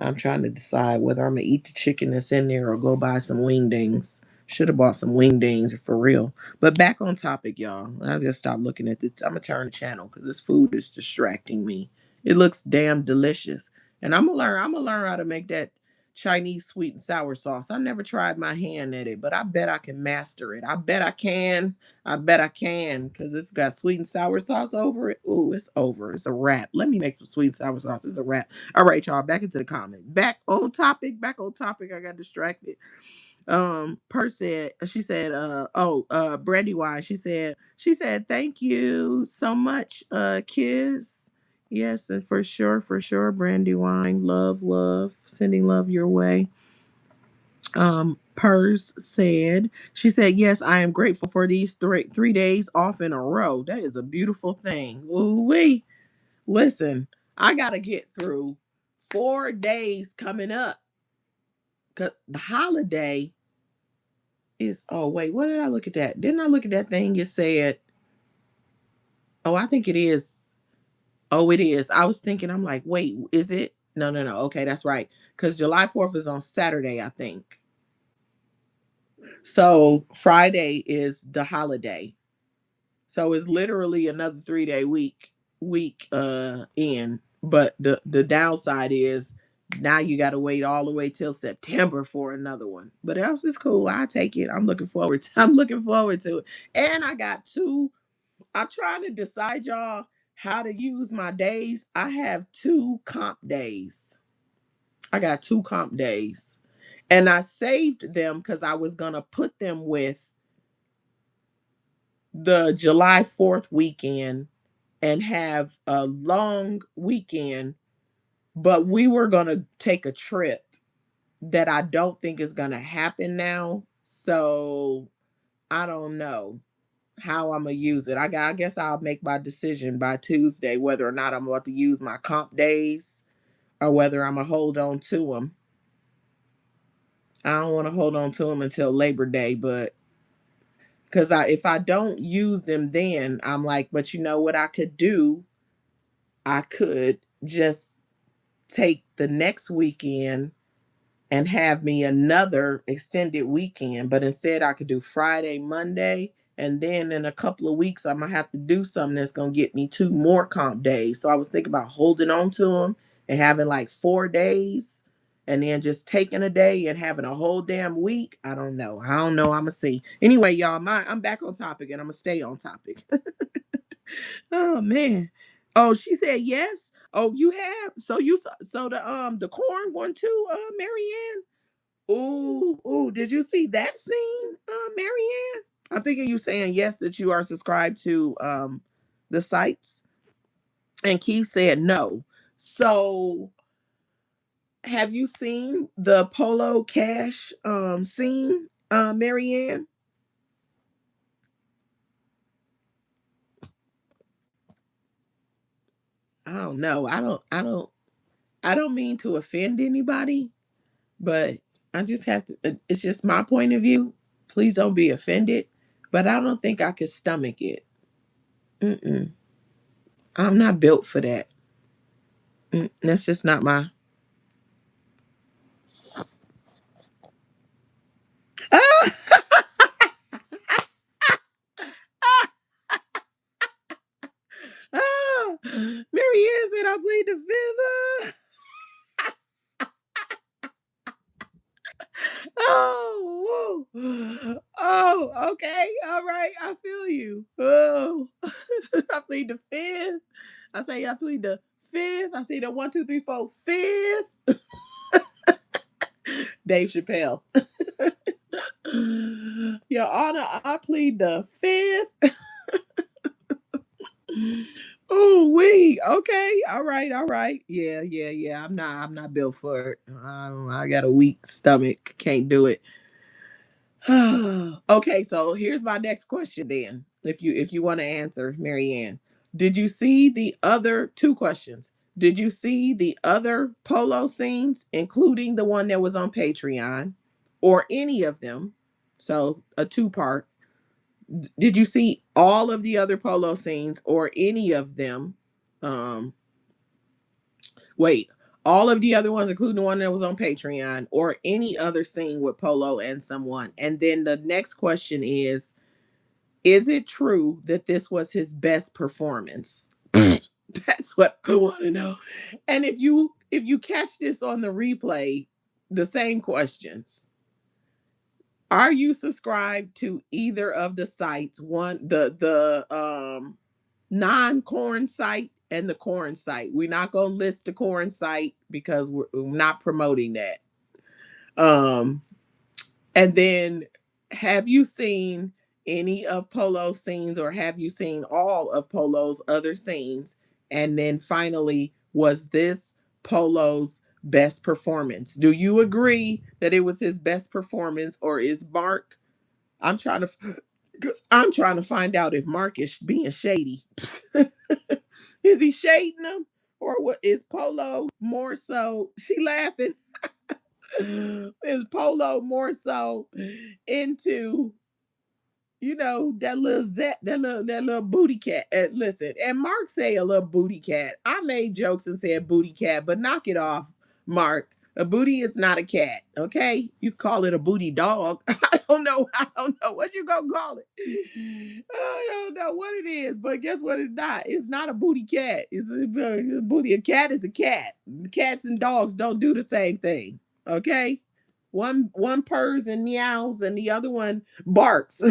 I'm trying to decide whether I'm gonna eat the chicken that's in there or go buy some wingdings. Should have bought some wingdings for real. But back on topic, y'all. I just stopped looking at this. I'm gonna turn the channel because this food is distracting me. It looks damn delicious, and I'm gonna learn. I'm gonna learn how to make that Chinese sweet and sour sauce. I never tried my hand at it, but I bet I can master it. I bet I can. I bet I can because it's got sweet and sour sauce over it. Ooh, it's over. It's a wrap. Let me make some sweet and sour sauce. It's a wrap. All right, y'all, back into the comment. Back on topic, back on topic. I got distracted. Per said, she said, Brandy Wise, she said, thank you so much, kiss. Yes, and for sure, Brandy Wine, love, sending love your way. Purse said, she said, yes, I am grateful for these three days off in a row. That is a beautiful thing. Ooh wee. Listen, I gotta get through 4 days coming up because the holiday is. Oh wait, what did I look at that? Didn't I look at that thing? It said, oh, I think it is. Oh, it is. I was thinking, I'm like, wait, is it? No, no, no. Okay, that's right. Because July 4th is on Saturday, I think. So Friday is the holiday. So it's literally another 3 day week in. But the downside is now you gotta wait all the way till September for another one. But else is cool. I take it. I'm looking forward to it. And I got two. I'm trying to decide, y'all, how to use my days. I have two comp days. I got two comp days. And I saved them because I was gonna put them with the July 4th weekend and have a long weekend, but we were going to take a trip that I don't think is going to happen now. So I don't know how I'm going to use it. I guess I'll make my decision by Tuesday whether or not I'm about to use my comp days or whether I'm going to hold on to them. I don't want to hold on to them until Labor Day, but because if I don't use them then, I'm like, but you know what I could do? I could just take the next weekend and have me another extended weekend. But instead, I could do Friday, Monday, and then in a couple of weeks, I'm gonna have to do something that's gonna get me two more comp days. So I was thinking about holding on to them and having like 4 days. And then just taking a day and having a whole damn week. I don't know. I don't know. I'm gonna see. Anyway, y'all, I'm back on topic and I'm gonna stay on topic. Oh man. Oh, she said yes. Oh, you have. So the corn one too, Marianne. Ooh, did you see that scene, Marianne? I'm thinking you saying yes that you are subscribed to the sites. And Keith said no. So have you seen the Polo Cash scene, Marianne? I don't know. I don't mean to offend anybody, but I just have to, it's just my point of view. Please don't be offended. But I don't think I could stomach it. Mm-mm. I'm not built for that. That's just not my. Ah! Ah! Marianne said I played the fifth. Oh, okay. All right. I feel you. Oh, I plead the fifth. I plead the fifth. I say the one, two, three, four, fifth. Dave Chappelle. Your Honor, I plead the fifth. Oh, we okay. All right, all right. Yeah. I'm not built for it. I got a weak stomach. Can't do it. Okay, so here's my next question then. If you want to answer, Marianne. Did you see the other two questions? Did you see the other polo scenes, including the one that was on Patreon, or any of them? So a two-part. Did you see all of the other polo scenes or any of them? Um, wait, all of the other ones, including the one that was on Patreon, or any other scene with Polo and someone? And then the next question is it true that this was his best performance? That's what I want to know. And if you catch this on the replay, the same questions. Are you subscribed to either of the sites? One, the non-corn site and the corn site. We're not gonna list the corn site because we're not promoting that. Um, and then have you seen any of Polo's scenes, or have you seen all of Polo's other scenes? And then finally, was this Polo's best performance? Do you agree that it was his best performance, or is Marc? I'm trying to, because I'm trying to find out if Marc is being shady. Is he shading them, or what is Polo more so? She laughing. Is Polo more so into, that little that little booty cat? Listen, and Marc say a little booty cat. I made jokes and said booty cat, but knock it off, Marc. A booty is not a cat, okay? You call it a booty dog. I don't know. I don't know what you gonna call it. I don't know what it is, but guess what? It's not. It's not a booty cat. It's a booty. A cat is a cat. Cats and dogs don't do the same thing. Okay. One purrs and meows, and the other one barks.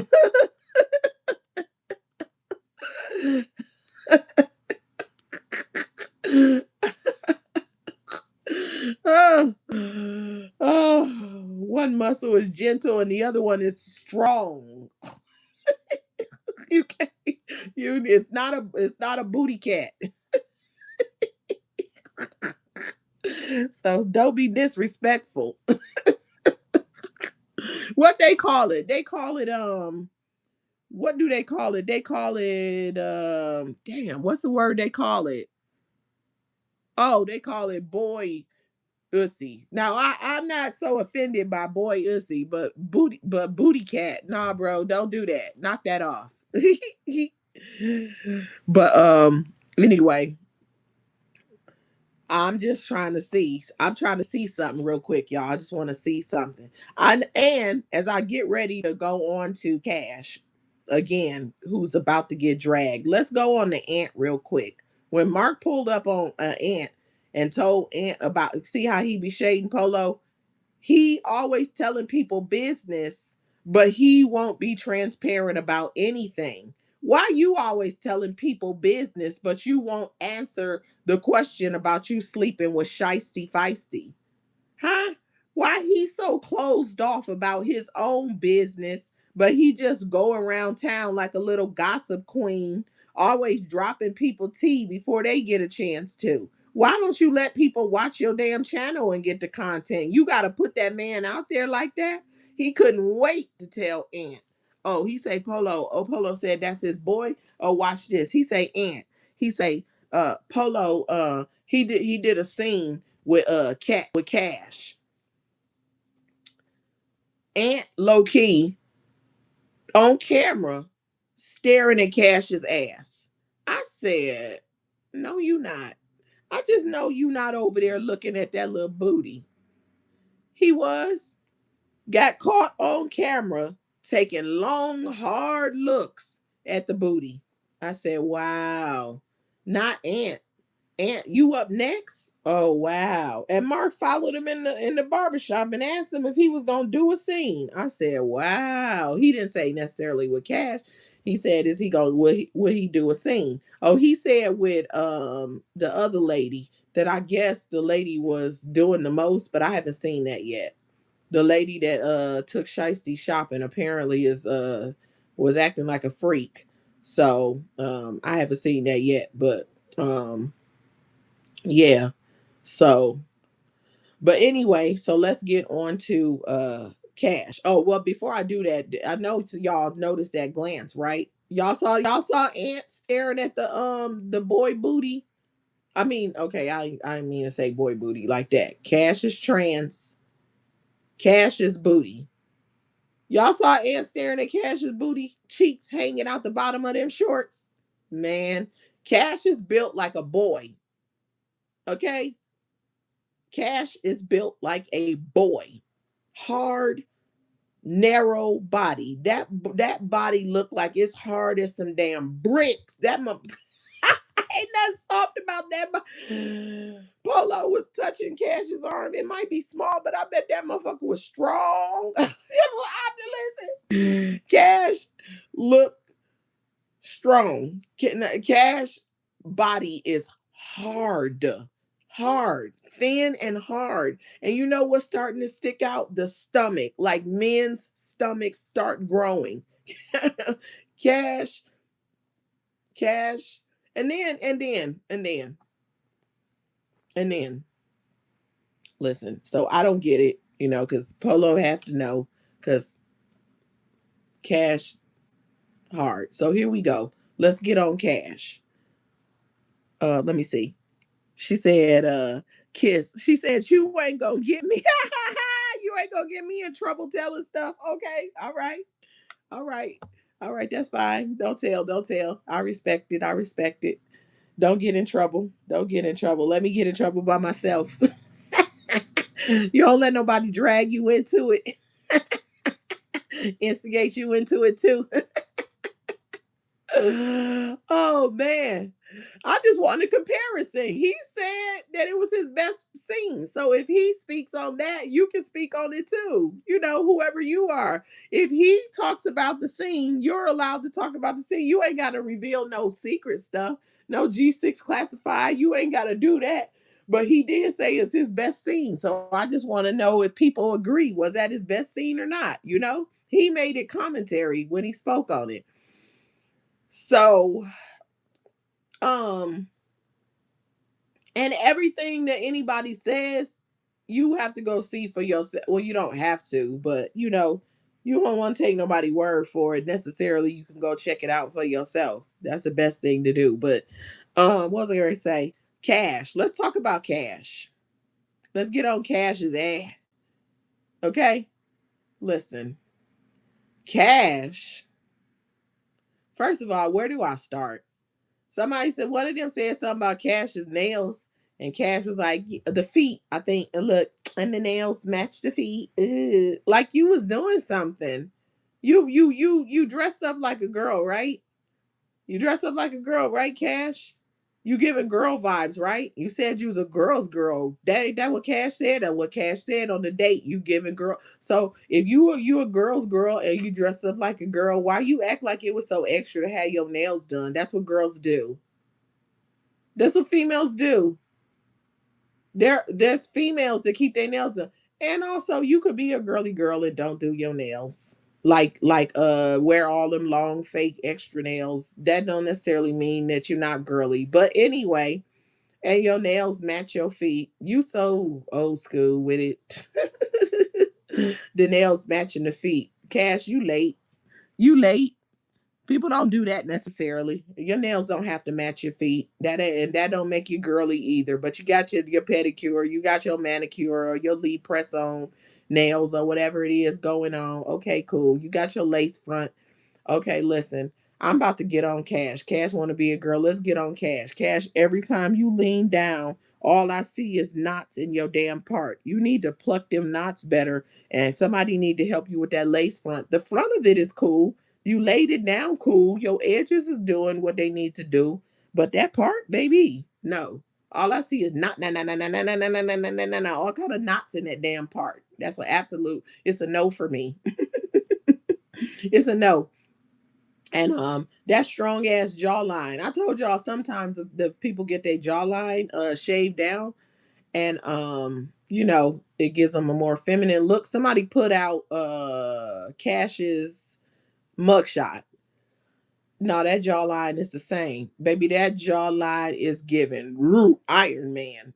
oh, oh, one muscle is gentle and the other one is strong. You can't. It's not a booty cat. So don't be disrespectful. What they call it? They call it what do they call it? They call it damn, what's the word they call it? Oh, they call it boy ussy. Now I'm not so offended by boy ussy, but booty cat. Nah, bro, don't do that. Knock that off. But anyway, I'm trying to see something real quick, y'all. I just want to see something. And as I get ready to go on to Kash again, who's about to get dragged, let's go on the Ant real quick. When Marc pulled up on Ant and told Ant about, see how he be shading Polo, he always telling people business, but he won't be transparent about anything. Why you always telling people business, but you won't answer the question about you sleeping with Shiesty Feisty? Huh? Why he so closed off about his own business, but he just go around town like a little gossip queen, always dropping people tea before they get a chance to? Why don't you let people watch your damn channel and get the content? You got to put that man out there like that. He couldn't wait to tell Ant. Oh, he say Polo. Oh, Polo said that's his boy. Oh, watch this. He say Ant. He say Polo he did a scene with Kash. Ant low key on camera staring at Cash's ass. I said, no, you not. I just know you not over there looking at that little booty. He was. Got caught on camera taking long, hard looks at the booty. I said, wow. Not Ant. Ant, you up next? Oh wow. And Marc followed him in the barbershop and asked him if he was gonna do a scene. I said, wow. He didn't say necessarily with Kash. He said, is he going will he do a scene? Oh, he said with the other lady that I guess the lady was doing the most, but I haven't seen that yet. The lady that took Shiesty shopping apparently is was acting like a freak. So I haven't seen that yet, but yeah. So, but anyway, so let's get on to Cash. Oh, well, before I do that, I know y'all noticed that glance, right? Y'all saw Ant staring at the boy booty. I mean, okay, I mean to say boy booty like that. Cash is trans. Cash is booty. Y'all saw Ant staring at Cash's booty, cheeks hanging out the bottom of them shorts. Man, Cash is built like a boy. Okay? Cash is built like a boy. Hard, narrow body. That body looked like it's hard as some damn bricks. Ain't nothing soft about that. Polo was touching Cash's arm. It might be small, but I bet that motherfucker was strong. Listen, Cash look strong. Cash body is hard, hard, thin and hard. And you know what's starting to stick out? The stomach, like men's stomachs start growing. Cash, Cash, and then. Listen, so I don't get it, because Polo have to know, because Cash hard. So here we go. Let's get on Cash. Let me see. She said, kiss. She said, you ain't gonna get me. You ain't gonna get me in trouble telling stuff. Okay. All right. All right. All right. That's fine. Don't tell. Don't tell. I respect it. I respect it. Don't get in trouble. Don't get in trouble. Let me get in trouble by myself. You don't let nobody drag you into it, instigate you into it too. Oh man. I just want a comparison. He said that it was his best scene. So if he speaks on that, you can speak on it too. Whoever you are. If he talks about the scene, you're allowed to talk about the scene. You ain't got to reveal no secret stuff, no G6 classified. You ain't got to do that. But he did say it's his best scene. So I just want to know if people agree. Was that his best scene or not? He made it commentary when he spoke on it. So, um, and everything that anybody says, you have to go see for yourself. Well, you don't have to, but you don't want to take nobody word for it necessarily. You can go check it out for yourself. That's the best thing to do. But what was I going to say? Cash. Let's talk about Cash. Let's get on Cash's ass. Okay? Listen. Cash. First of all, where do I start? Somebody said one of them said something about Cash's nails, and Cash was like, the feet. I think, look, and the nails match the feet. Ugh. Like you was doing something. You dressed up like a girl, right? You dressed up like a girl, right, Cash? You giving girl vibes, right? You said you was a girl's girl. That ain't that what Cash said? That what Cash said on the date. You giving girl. So if you a girl's girl and you dress up like a girl, why you act like it was so extra to have your nails done? That's what girls do. That's what females do. There's females that keep their nails done. And also you could be a girly girl and don't do your nails. Like wear all them long fake extra nails. That don't necessarily mean that you're not girly. But anyway, and your nails match your feet. You so old school with it. The nails matching the feet. Cash, you late. You late. People don't do that necessarily. Your nails don't have to match your feet. And that don't make you girly either. But you got your pedicure, you got your manicure or your lead press on nails or whatever it is going on. Okay, cool. You got your lace front. Okay, listen. I'm about to get on Cash. Cash want to be a girl. Let's get on Cash. Cash, every time you lean down, all I see is knots in your damn part. You need to pluck them knots better, and somebody need to help you with that lace front. The front of it is cool. You laid it down cool. Your edges is doing what they need to do, but that part, baby, no. All I see is all kind of knots in that damn part. That's what absolute. It's a no for me. It's a no. And that strong ass jawline. I told y'all sometimes the people get their jawline shaved down, and it gives them a more feminine look. Somebody put out Cash's mugshot. No, that jawline is the same. Baby, that jawline is given root Iron Man.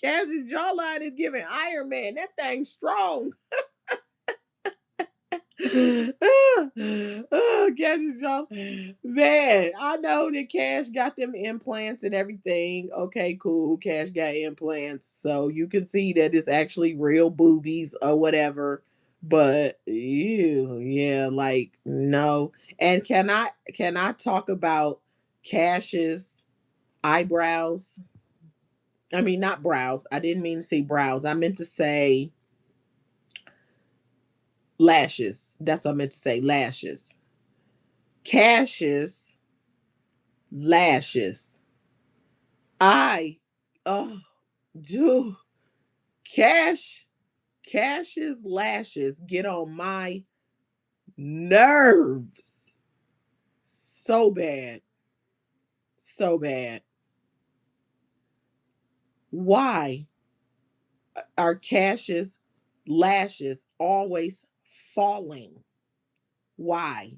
Cash's jawline is giving Iron Man. That thing's strong. Oh, Cash's jaw. Man, I know that Cash got them implants and everything. Okay, cool. Cash got implants. So you can see that it's actually real boobies or whatever. But ew, yeah, like no. And can I talk about Cash's eyebrows? I mean, not brows. I didn't mean to say brows. I meant to say lashes. That's what I meant to say. Lashes. Cash's lashes. I, oh, do Cash. Cash's lashes get on my nerves so bad. So bad. Why are Cash's lashes always falling? Why?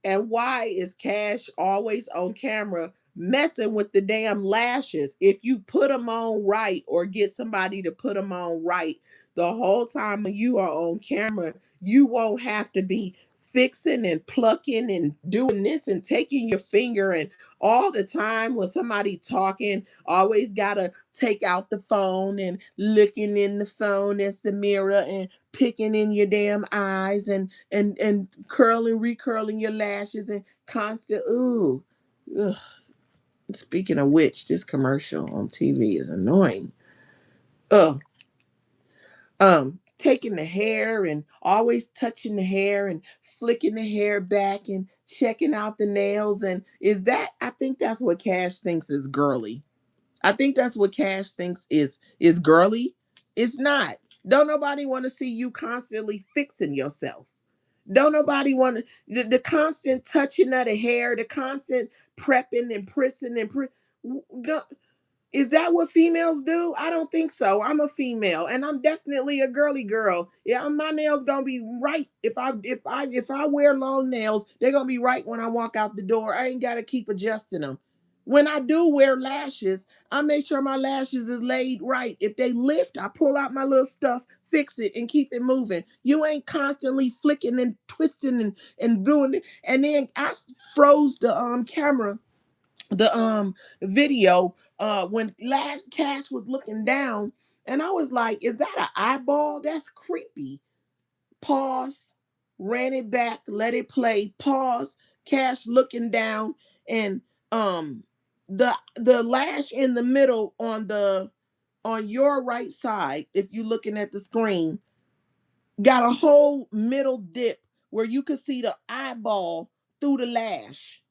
And why is Cash always on camera messing with the damn lashes? If you put them on right or get somebody to put them on right, the whole time you are on camera, you won't have to be fixing and plucking and doing this and taking your finger and all the time when somebody talking always gotta take out the phone and looking in the phone as the mirror and picking in your damn eyes and curling, recurling your lashes and constant ooh. Ugh. Speaking of which, this commercial on TV is annoying. Oh, taking the hair and always touching the hair and flicking the hair back and checking out the nails. And is that I think that's what Cash thinks is girly. I think that's what Cash thinks is girly. It's not. Don't nobody want to see you constantly fixing yourself. Don't nobody want to the constant touching of the hair, the constant prepping and pressing and is that what females do? I don't think so. I'm a female and I'm definitely a girly girl. Yeah, my nails gonna be right if I wear long nails, they're gonna be right when I walk out the door. I ain't gotta keep adjusting them. When I do wear lashes, I make sure my lashes is laid right. If they lift, I pull out my little stuff, fix it, and keep it moving. You ain't constantly flicking and twisting and doing it. And then I froze the camera, the video when last Cash was looking down, and I was like, is that an eyeball? That's creepy. Pause, ran it back, let it play, pause, Cash looking down, and the lash in the middle on your right side, if you're looking at the screen, got a whole middle dip where you could see the eyeball through the lash.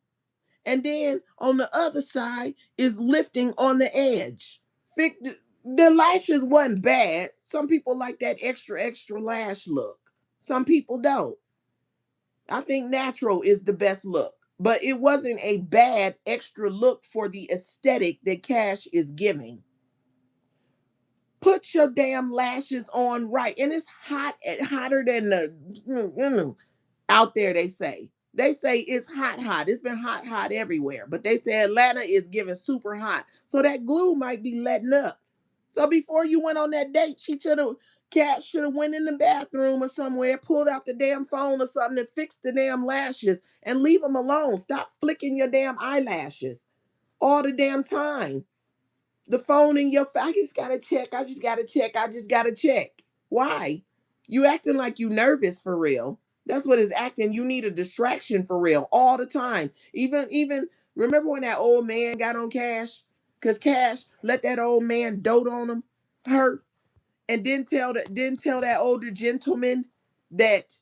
And then on the other side is lifting on the edge. The lashes wasn't bad. Some people like that extra lash look. Some people don't. I think natural is the best look. But it wasn't a bad extra look for the aesthetic that Cash is giving. Put your damn lashes on right. And it's hot hotter than the out there, they say. They say it's hot. It's been hot everywhere. But they say Atlanta is giving super hot. So that glue might be letting up. So before you went on that date, Cat should have went in the bathroom or somewhere, pulled out the damn phone or something and fixed the damn lashes and leave them alone. Stop flicking your damn eyelashes all the damn time. The phone in your face. I just gotta check. I just gotta check. I just gotta check. Why? You acting like you nervous for real. That's what is acting. You need a distraction for real all the time. Even remember when that old man got on Cash? Cause Cash let that old man dote on him, her, and didn't tell that older gentleman that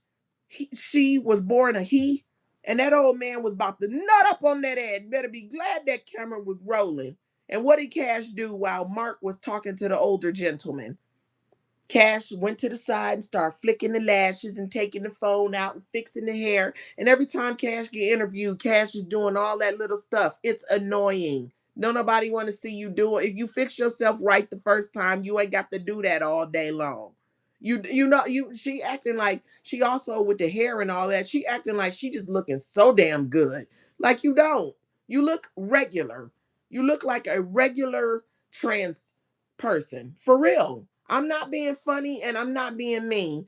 she was born a he, and that old man was about to nut up on that ad. Better be glad that camera was rolling. And what did Cash do while Marc was talking to the older gentleman? Cash went to the side and started flicking the lashes and taking the phone out and fixing the hair. And every time Cash get interviewed, Cash is doing all that little stuff. It's annoying. Don't nobody want to see you do it. If you fix yourself right the first time, you ain't got to do that all day long. She acting like she also with the hair and all that. She acting like she just looking so damn good. Like you don't. You look regular. You look like a regular trans. person. For real. I'm not being funny and I'm not being mean.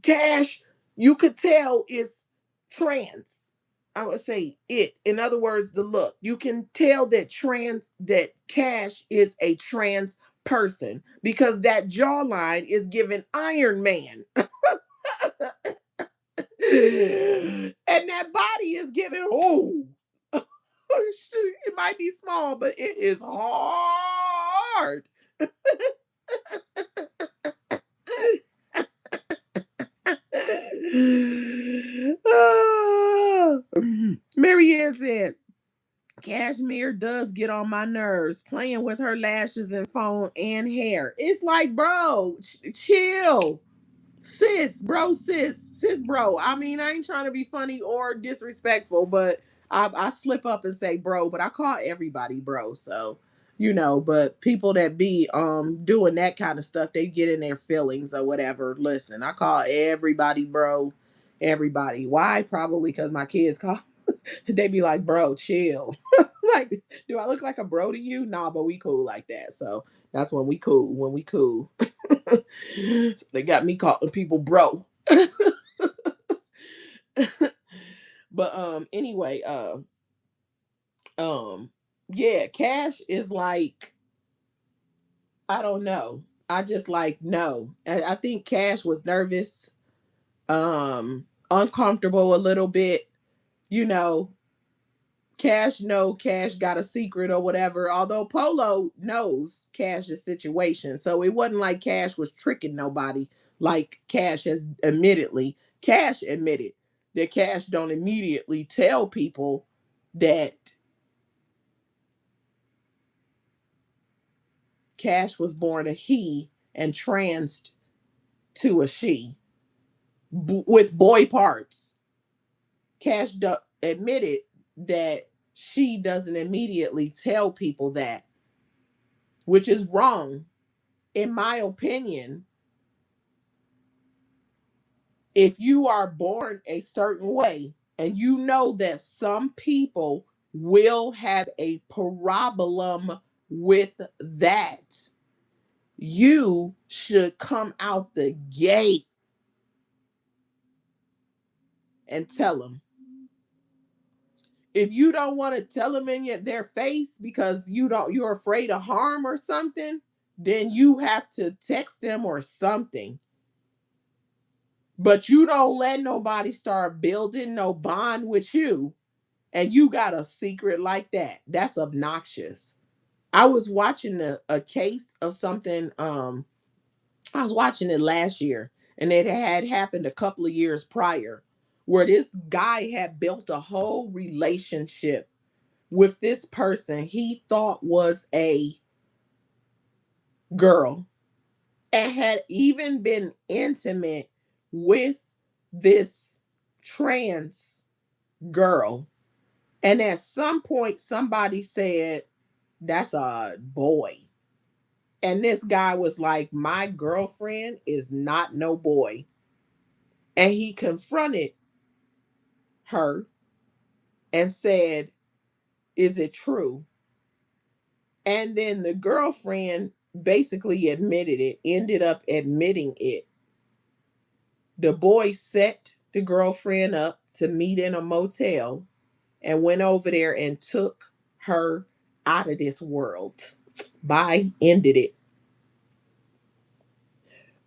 Kash, you could tell is trans. I would say it. In other words, the look. You can tell that Kash is a trans person because that jawline is giving Iron Man. And that body is giving it might be small, but it is hard. Marianne said, Cashmere does get on my nerves, playing with her lashes and phone and hair. It's like, bro, chill. Sis, bro. I mean, I ain't trying to be funny or disrespectful, but I slip up and say bro, but I call everybody bro. So, but people that be doing that kind of stuff, they get in their feelings or whatever. Listen, I call everybody bro. Everybody. Why? Probably because my kids call they be like, bro, chill. Like, do I look like a bro to you? Nah, but we cool like that. So that's when we cool. When we cool. So they got me calling people bro. But anyway, yeah, Kash is like, I don't know. I just like no. I think Kash was nervous, uncomfortable a little bit, you know. Cash got a secret or whatever. Although Polo knows Cash's situation. So it wasn't like Kash was tricking nobody like Cash admitted that Kash don't immediately tell people that Kash was born a he and trans to a she with boy parts. Admitted that she doesn't immediately tell people that, which is wrong. In my opinion, if you are born a certain way and you know that some people will have a problem with that, you should come out the gate and tell them. If you don't want to tell them in their face because you're afraid of harm or something, then you have to text them or something. But you don't let nobody start building no bond with you and you got a secret like that. That's obnoxious. I was watching a case of something. I was watching it last year, and it had happened a couple of years prior, where this guy had built a whole relationship with this person he thought was a girl, and had even been intimate with this trans girl. And at some point, somebody said, that's a boy. And this guy was like, my girlfriend is not no boy. And he confronted her and said, is it true? And then the girlfriend basically admitted it, ended up admitting it. The boy set the girlfriend up to meet in a motel and went over there and took her out of this world. Bye, ended it.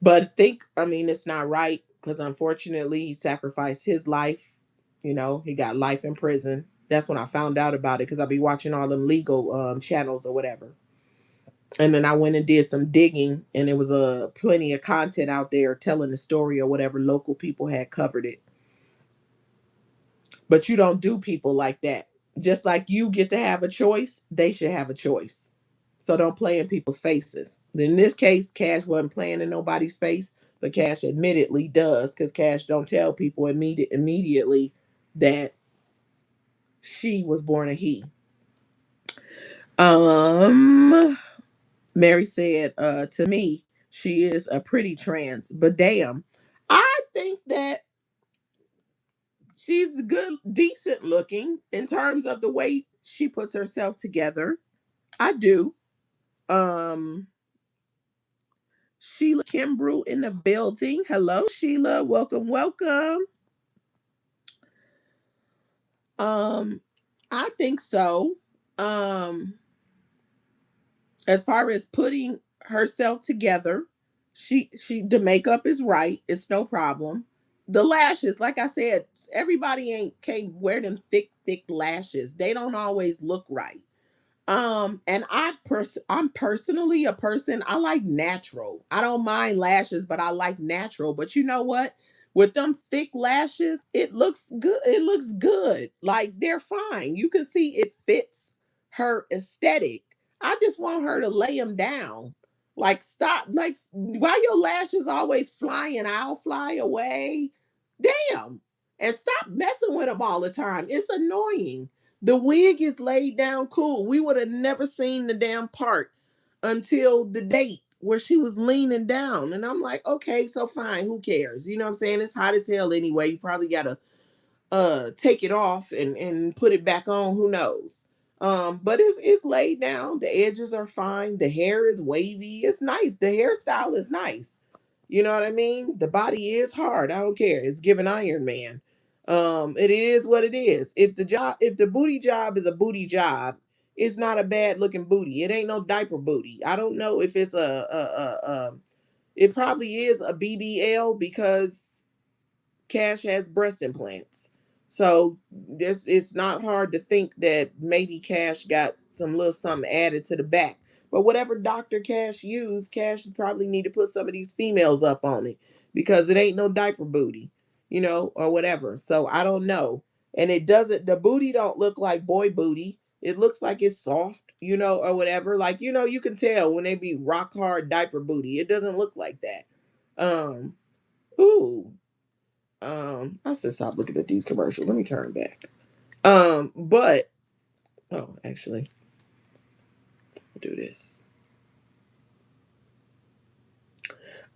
But I mean, it's not right because unfortunately he sacrificed his life. He got life in prison. That's when I found out about it because I be watching all them legal channels or whatever. And then I went and did some digging, and there was plenty of content out there telling the story or whatever. Local people had covered it. But you don't do people like that. Just like you get to have a choice, they should have a choice. So don't play in people's faces. In this case, Kash wasn't playing in nobody's face, but Kash admittedly does because Kash don't tell people immediately that she was born a he. Mary said, to me, she is a pretty trans, but damn, I think that she's good, decent looking in terms of the way she puts herself together. I do. Um, Sheila Kimbrew in the building. Hello, Sheila. Welcome, welcome. Um, I think so. Um, as far as putting herself together, she the makeup is right. It's no problem. The lashes, like I said, everybody ain't can't wear them thick lashes. They don't always look right. And I'm personally a person, I like natural. I don't mind lashes, but I like natural. But you know what? With them thick lashes, it looks good. It looks good. Like they're fine. You can see it fits her aesthetic. I just want her to lay them down. Like stop. Like why your lashes always flying? I'll fly away. Damn. And stop messing with them all the time. It's annoying. The wig is laid down cool. We would have never seen the damn part until the date where she was leaning down. And I'm like, okay, so fine, who cares? You know what I'm saying? It's hot as hell anyway. You probably gotta take it off and put it back on. Who knows? But it's laid down. The edges are fine. The hair is wavy. It's nice. The hairstyle is nice. You know what I mean? The body is hard. I don't care. It's giving Iron Man. It is what it is. If the booty job is a booty job, it's not a bad looking booty. It ain't no diaper booty. I don't know if it's it probably is a BBL because Cash has breast implants. So this it's not hard to think that maybe Cash got some little something added to the back. But whatever Dr. Cash used, Cash probably need to put some of these females up on it because it ain't no diaper booty, or whatever. So I don't know. And the booty don't look like boy booty. It looks like it's soft, or whatever. Like, you can tell when they be rock hard diaper booty. It doesn't look like that. Um, ooh, I should stop looking at these commercials. Let me turn back. But actually, I'll do this.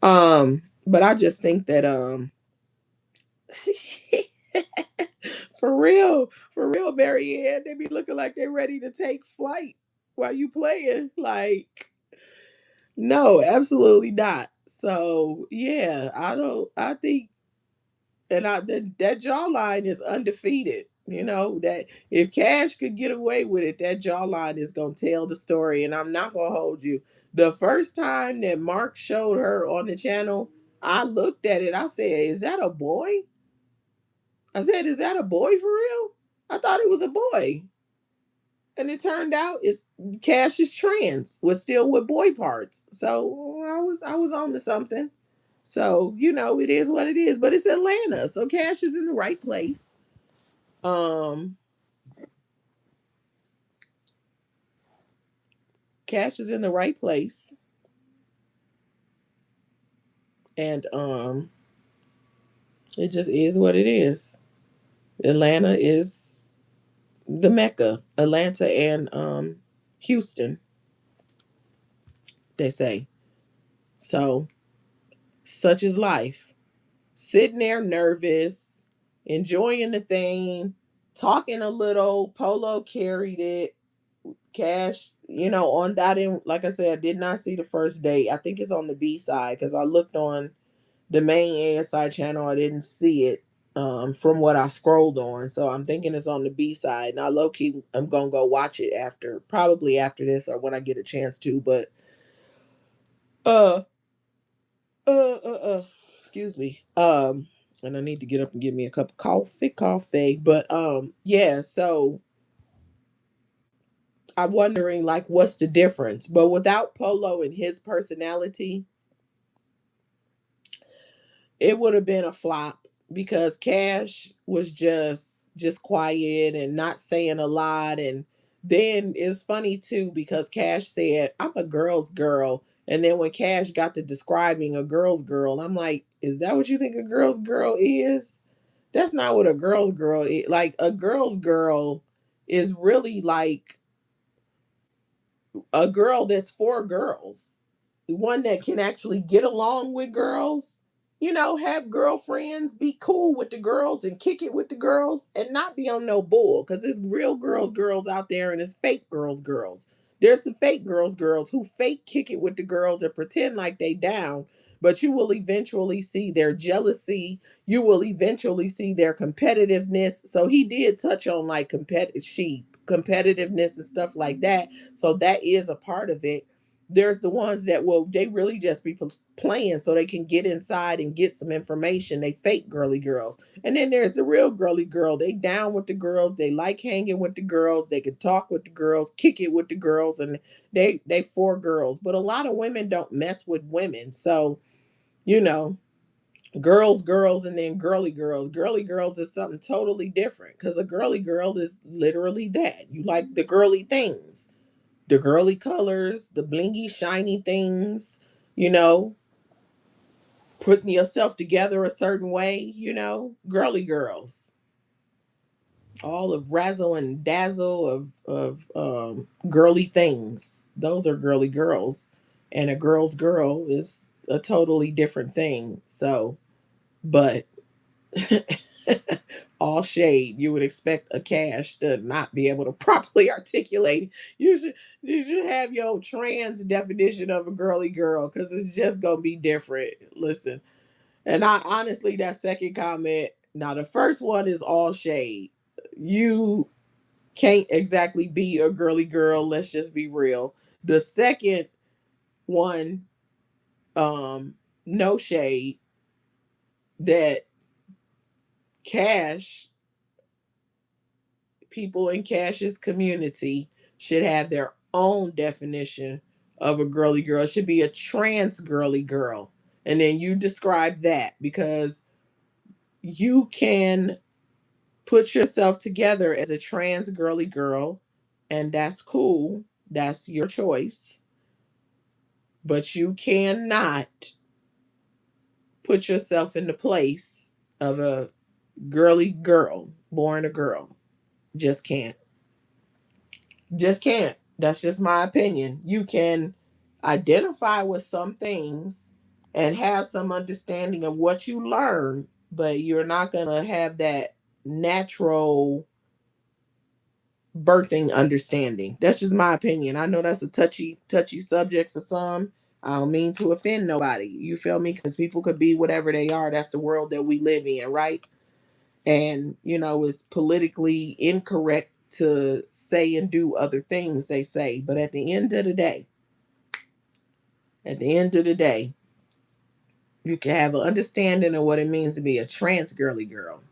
But I just think that for real, Marianne, they be looking like they're ready to take flight while you playing. Like, no, absolutely not. So yeah, I think that jawline is undefeated. That if Cash could get away with it, that jawline is gonna tell the story. And I'm not gonna hold you. The first time that Marc showed her on the channel, I looked at it. I said, "Is that a boy?" I said, "Is that a boy for real?" I thought it was a boy, and it turned out it's Cash is trans, was still with boy parts. So I was on to something. So it is what it is. But it's Atlanta, so Cash is in the right place. Um, Cash is in the right place, and it just is what it is. Atlanta is the Mecca. Atlanta and Houston, they say. So such is life. Sitting there nervous, enjoying the thing, talking a little. Polo carried it. Cash, on that end, like I said, I did not see the first date. I think it's on the B side because I looked on the main ASI channel. I didn't see it from what I scrolled on. So I'm thinking it's on the B side. Now, low key, I'm going to go watch it probably after this or when I get a chance to. But, uh, uh, uh, excuse me. And I need to get up and get me a cup of coffee. But, yeah, so I'm wondering, like, what's the difference? But without Polo and his personality, it would have been a flop because Cash was just quiet and not saying a lot. And then it's funny too because Cash said, "I'm a girl's girl." And then when Cash got to describing a girl's girl, I'm like, is that what you think a girl's girl is? That's not what a girl's girl is. Like, a girl's girl is really like a girl that's for girls, one that can actually get along with girls, have girlfriends, be cool with the girls and kick it with the girls and not be on no bull because it's real girls out there and it's fake girls. There's the fake girls who fake kick it with the girls and pretend like they down, but you will eventually see their jealousy. You will eventually see their competitiveness. So he did touch on like competitiveness and stuff like that. So that is a part of it. There's the ones that will they really just be playing so they can get inside and get some information. They fake girly girls. And then there's the real girly girl. They down with the girls. They like hanging with the girls. They can talk with the girls, kick it with the girls, and they for girls. But a lot of women don't mess with women. So, you know, girls, and then girly girls. Girly girls is something totally different because a girly girl is literally that. You like the girly things, the girly colors, the blingy, shiny things, you know, putting yourself together a certain way, girly girls. All of razzle and dazzle of girly things. Those are girly girls. And a girl's girl is a totally different thing. So, but all shade. You would expect a Kash to not be able to properly articulate. You should have your trans definition of a girly girl because it's just gonna be different. Listen, and I honestly, that second comment. Now the first one is all shade. You can't exactly be a girly girl. Let's just be real. The second one, no shade, that Kash people in Cash's community should have their own definition of a girly girl. It should be a trans girly girl. And then you describe that because you can put yourself together as a trans girly girl, and that's cool. That's your choice. But you cannot put yourself in the place of a girly girl, born a girl. Just can't. Just can't. That's just my opinion. You can identify with some things and have some understanding of what you learn, but you're not going to have that natural birthing understanding. That's just my opinion. I know that's a touchy subject for some. I don't mean to offend nobody. You feel me? Because people could be whatever they are. That's the world that we live in, right? And it's politically incorrect to say and do other things they say, but at the end of the day you can have an understanding of what it means to be a trans girly girl.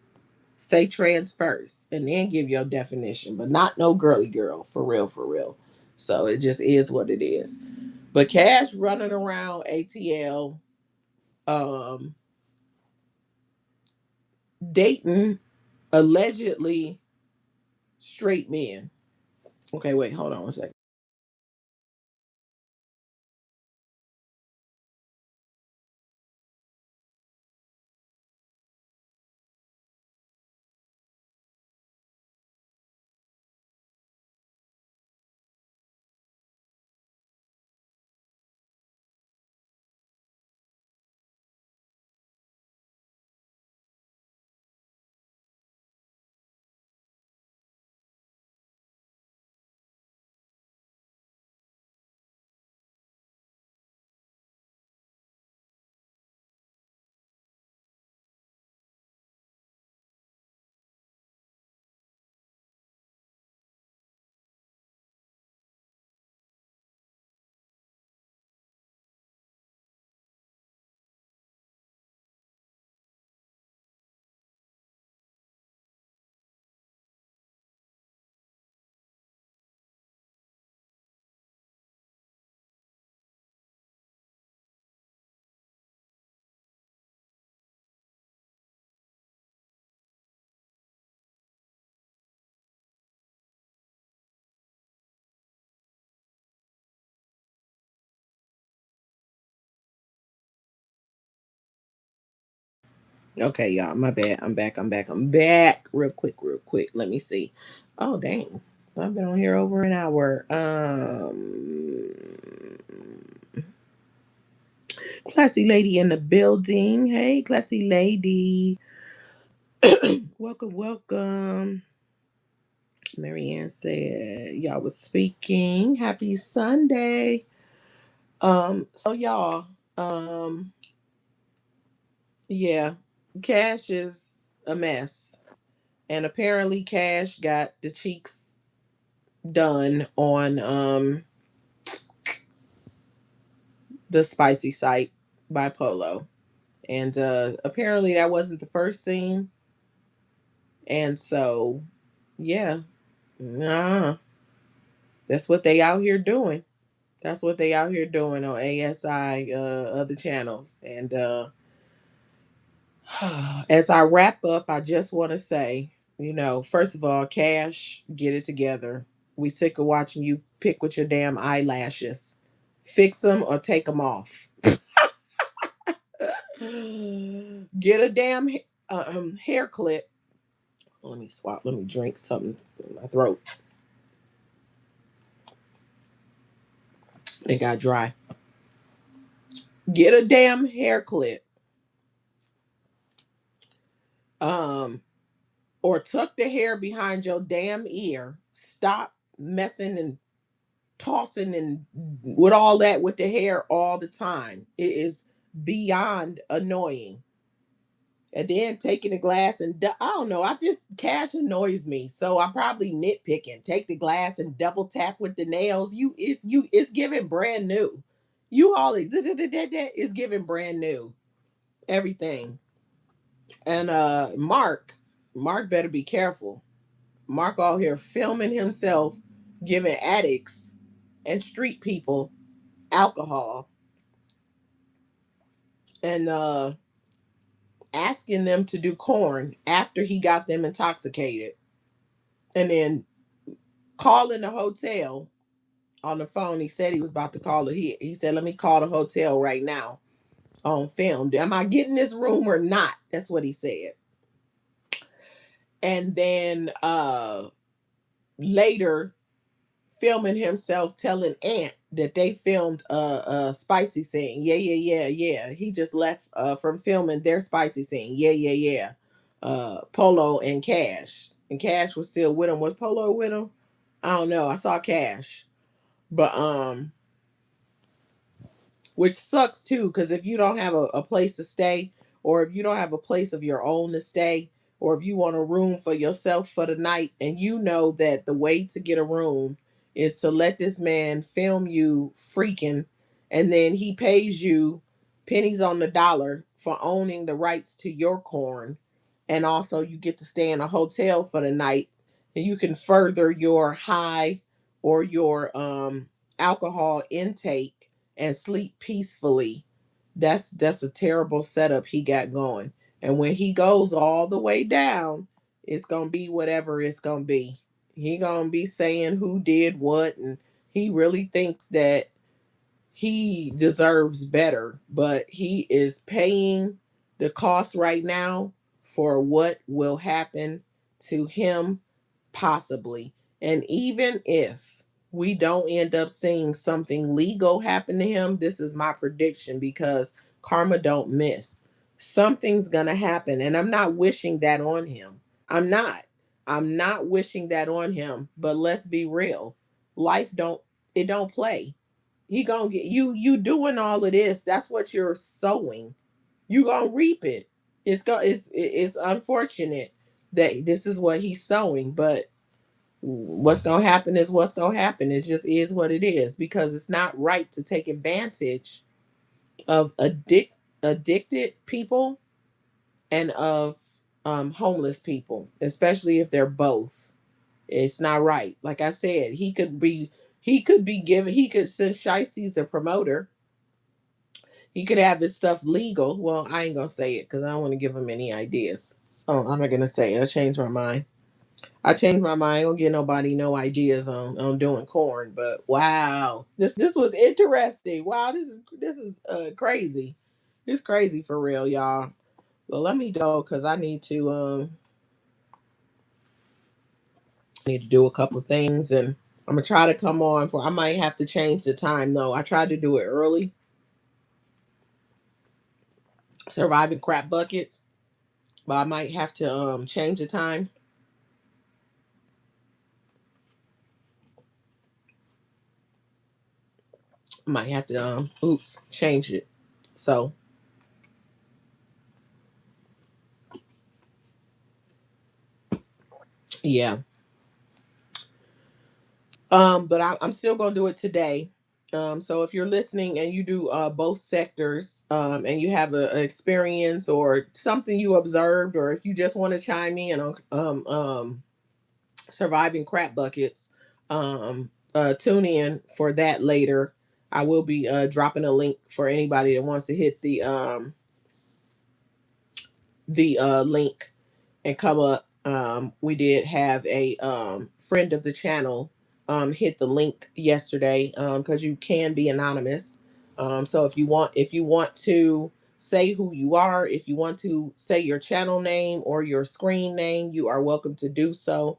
Say trans first and then give your definition, but not no girly girl, for real, for real. So it just is what it is. But Cash running around ATL, um dating allegedly straight men. Okay, wait, hold on one second. Okay, y'all, my bad. I'm back. Real quick, real quick. Let me see. Oh, dang. I've been on here over an hour. Classy lady in the building. Hey, classy lady. Welcome, welcome. Marianne said y'all was speaking. Happy Sunday. So y'all, um, yeah, Cash is a mess. And apparently Cash got the cheeks done on the spicy site by Polo. And apparently that wasn't the first scene. And so yeah, nah, that's what they out here doing. That's what they out here doing on ASI, other channels. And as I wrap up, I just want to say, first of all, Cash, get it together. We sick of watching you pick with your damn eyelashes. Fix them or take them off. Get a damn hair clip. Let me swap. Let me drink something in my throat. It got dry. Get a damn hair clip. Um, or tuck the hair behind your damn ear. Stop messing and tossing and with all that with the hair all the time. It is beyond annoying. And then taking the glass and I don't know. I just Cash annoys me, so I'm probably nitpicking. Take the glass and double tap with the nails. It's giving brand new. You all is giving brand new everything. And Marc better be careful. Marc out here filming himself giving addicts and street people alcohol and asking them to do corn after he got them intoxicated, and then calling the hotel on the phone. He said he was about to call it. He said, "Let me call the hotel right now on film. Am I getting this room or not?" That's what he said. And then later filming himself telling Aunt that they filmed a spicy scene. Yeah, yeah, yeah, yeah. He just left from filming their spicy scene. Yeah, yeah, yeah. Polo and Cash. And Cash was still with him. Was Polo with him? I don't know. I saw Cash. But which sucks too, because if you don't have a place to stay, or if you don't have a place of your own to stay, or if you want a room for yourself for the night, and you know that the way to get a room is to let this man film you freaking, and then he pays you pennies on the dollar for owning the rights to your corn, and also you get to stay in a hotel for the night, and you can further your high or your alcohol intake and sleep peacefully. That's a terrible setup he got going. And when he goes all the way down, it's gonna be whatever it's gonna be. He gonna be saying who did what, and he really thinks that he deserves better, but he is paying the cost right now for what will happen to him possibly. And even if we don't end up seeing something legal happen to him, this is my prediction because karma don't miss. Something's going to happen, and I'm not wishing that on him. I'm not. I'm not wishing that on him, but let's be real. Life don't play. He going to get you doing all of this. That's what you're sowing. You going to reap it. It's unfortunate that this is what he's sowing, but what's going to happen is what's going to happen. It just is what it is, because it's not right to take advantage of addicted people and of homeless people, especially if they're both. It's not right. Like I said, he could send Shiesty's a promoter. He could have his stuff legal. Well, I ain't gonna say it because I don't want to give him any ideas. So I'm not gonna say it. I changed my mind. I changed my mind. I don't get nobody no ideas on doing corn. But wow, this was interesting. Wow, this is crazy. It's crazy for real, y'all. Well, let me go because I need to do a couple of things, and I'm gonna try to come on for. I might have to change the time though. I tried to do it early, surviving crap buckets, but I might have to change the time. Might have to oops, change it. So yeah. But I'm still gonna do it today. So if you're listening and you do both sectors, and you have an experience or something you observed, or if you just want to chime in on surviving crap buckets, tune in for that later. I will be dropping a link for anybody that wants to hit the link and come up. We did have a friend of the channel hit the link yesterday because you can be anonymous. So if you want to say who you are, if you want to say your channel name or your screen name, you are welcome to do so.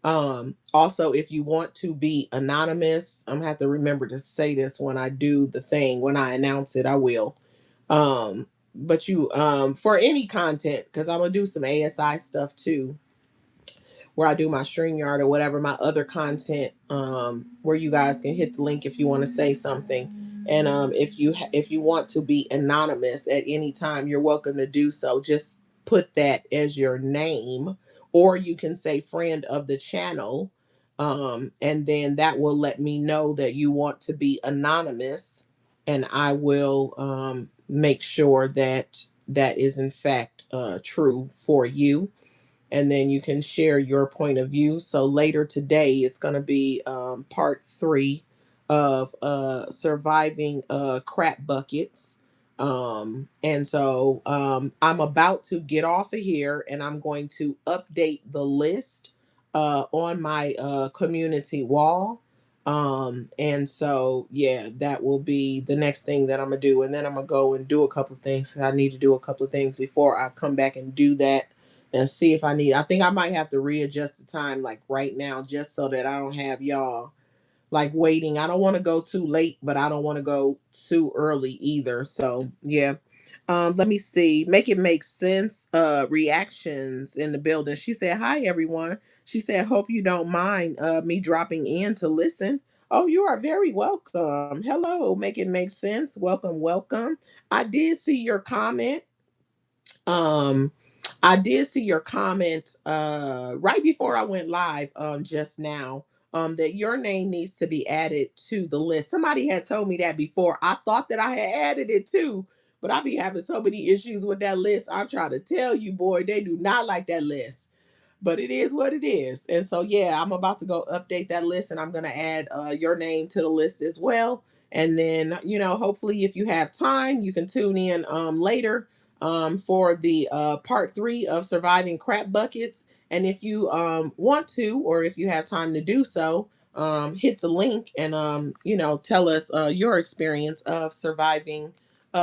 Also, if you want to be anonymous, I'm gonna have to remember to say this when I do the thing. When I announce it, I will. But you for any content, because I'm gonna do some ASI stuff too, where I do my StreamYard or whatever, my other content, where you guys can hit the link if you want to say something. And if you want to be anonymous at any time, you're welcome to do so. Just put that as your name, or you can say friend of the channel, and then that will let me know that you want to be anonymous, and I will make sure that that is in fact true for you, and then you can share your point of view. So later today, it's going to be part three of surviving crap buckets. And so I'm about to get off of here, and I'm going to update the list on my community wall. And so, yeah, that will be the next thing that I'm going to do. And then I'm going to go and do a couple of things. I need to do a couple of things before I come back and do that, and see if I think I might have to readjust the time like right now, just so that I don't have y'all like waiting. I don't want to go too late, but I don't want to go too early either. So yeah. Let me see. Make it make sense. Reactions in the building. She said, "Hi everyone." She said, "Hope you don't mind me dropping in to listen." Oh, you are very welcome. Hello, make it make sense. Welcome, welcome. I did see your comment. um I did see your comment right before I went live just now, that your name needs to be added to the list. Somebody had told me that before. I thought that I had added it too, but I be having so many issues with that list. I'm trying to tell you, boy, they do not like that list, but it is what it is. And so yeah, I'm about to go update that list, and I'm going to add your name to the list as well. And then, hopefully if you have time, you can tune in later for the part three of surviving crap buckets. And if you want to, or if you have time to do so, hit the link and tell us your experience of surviving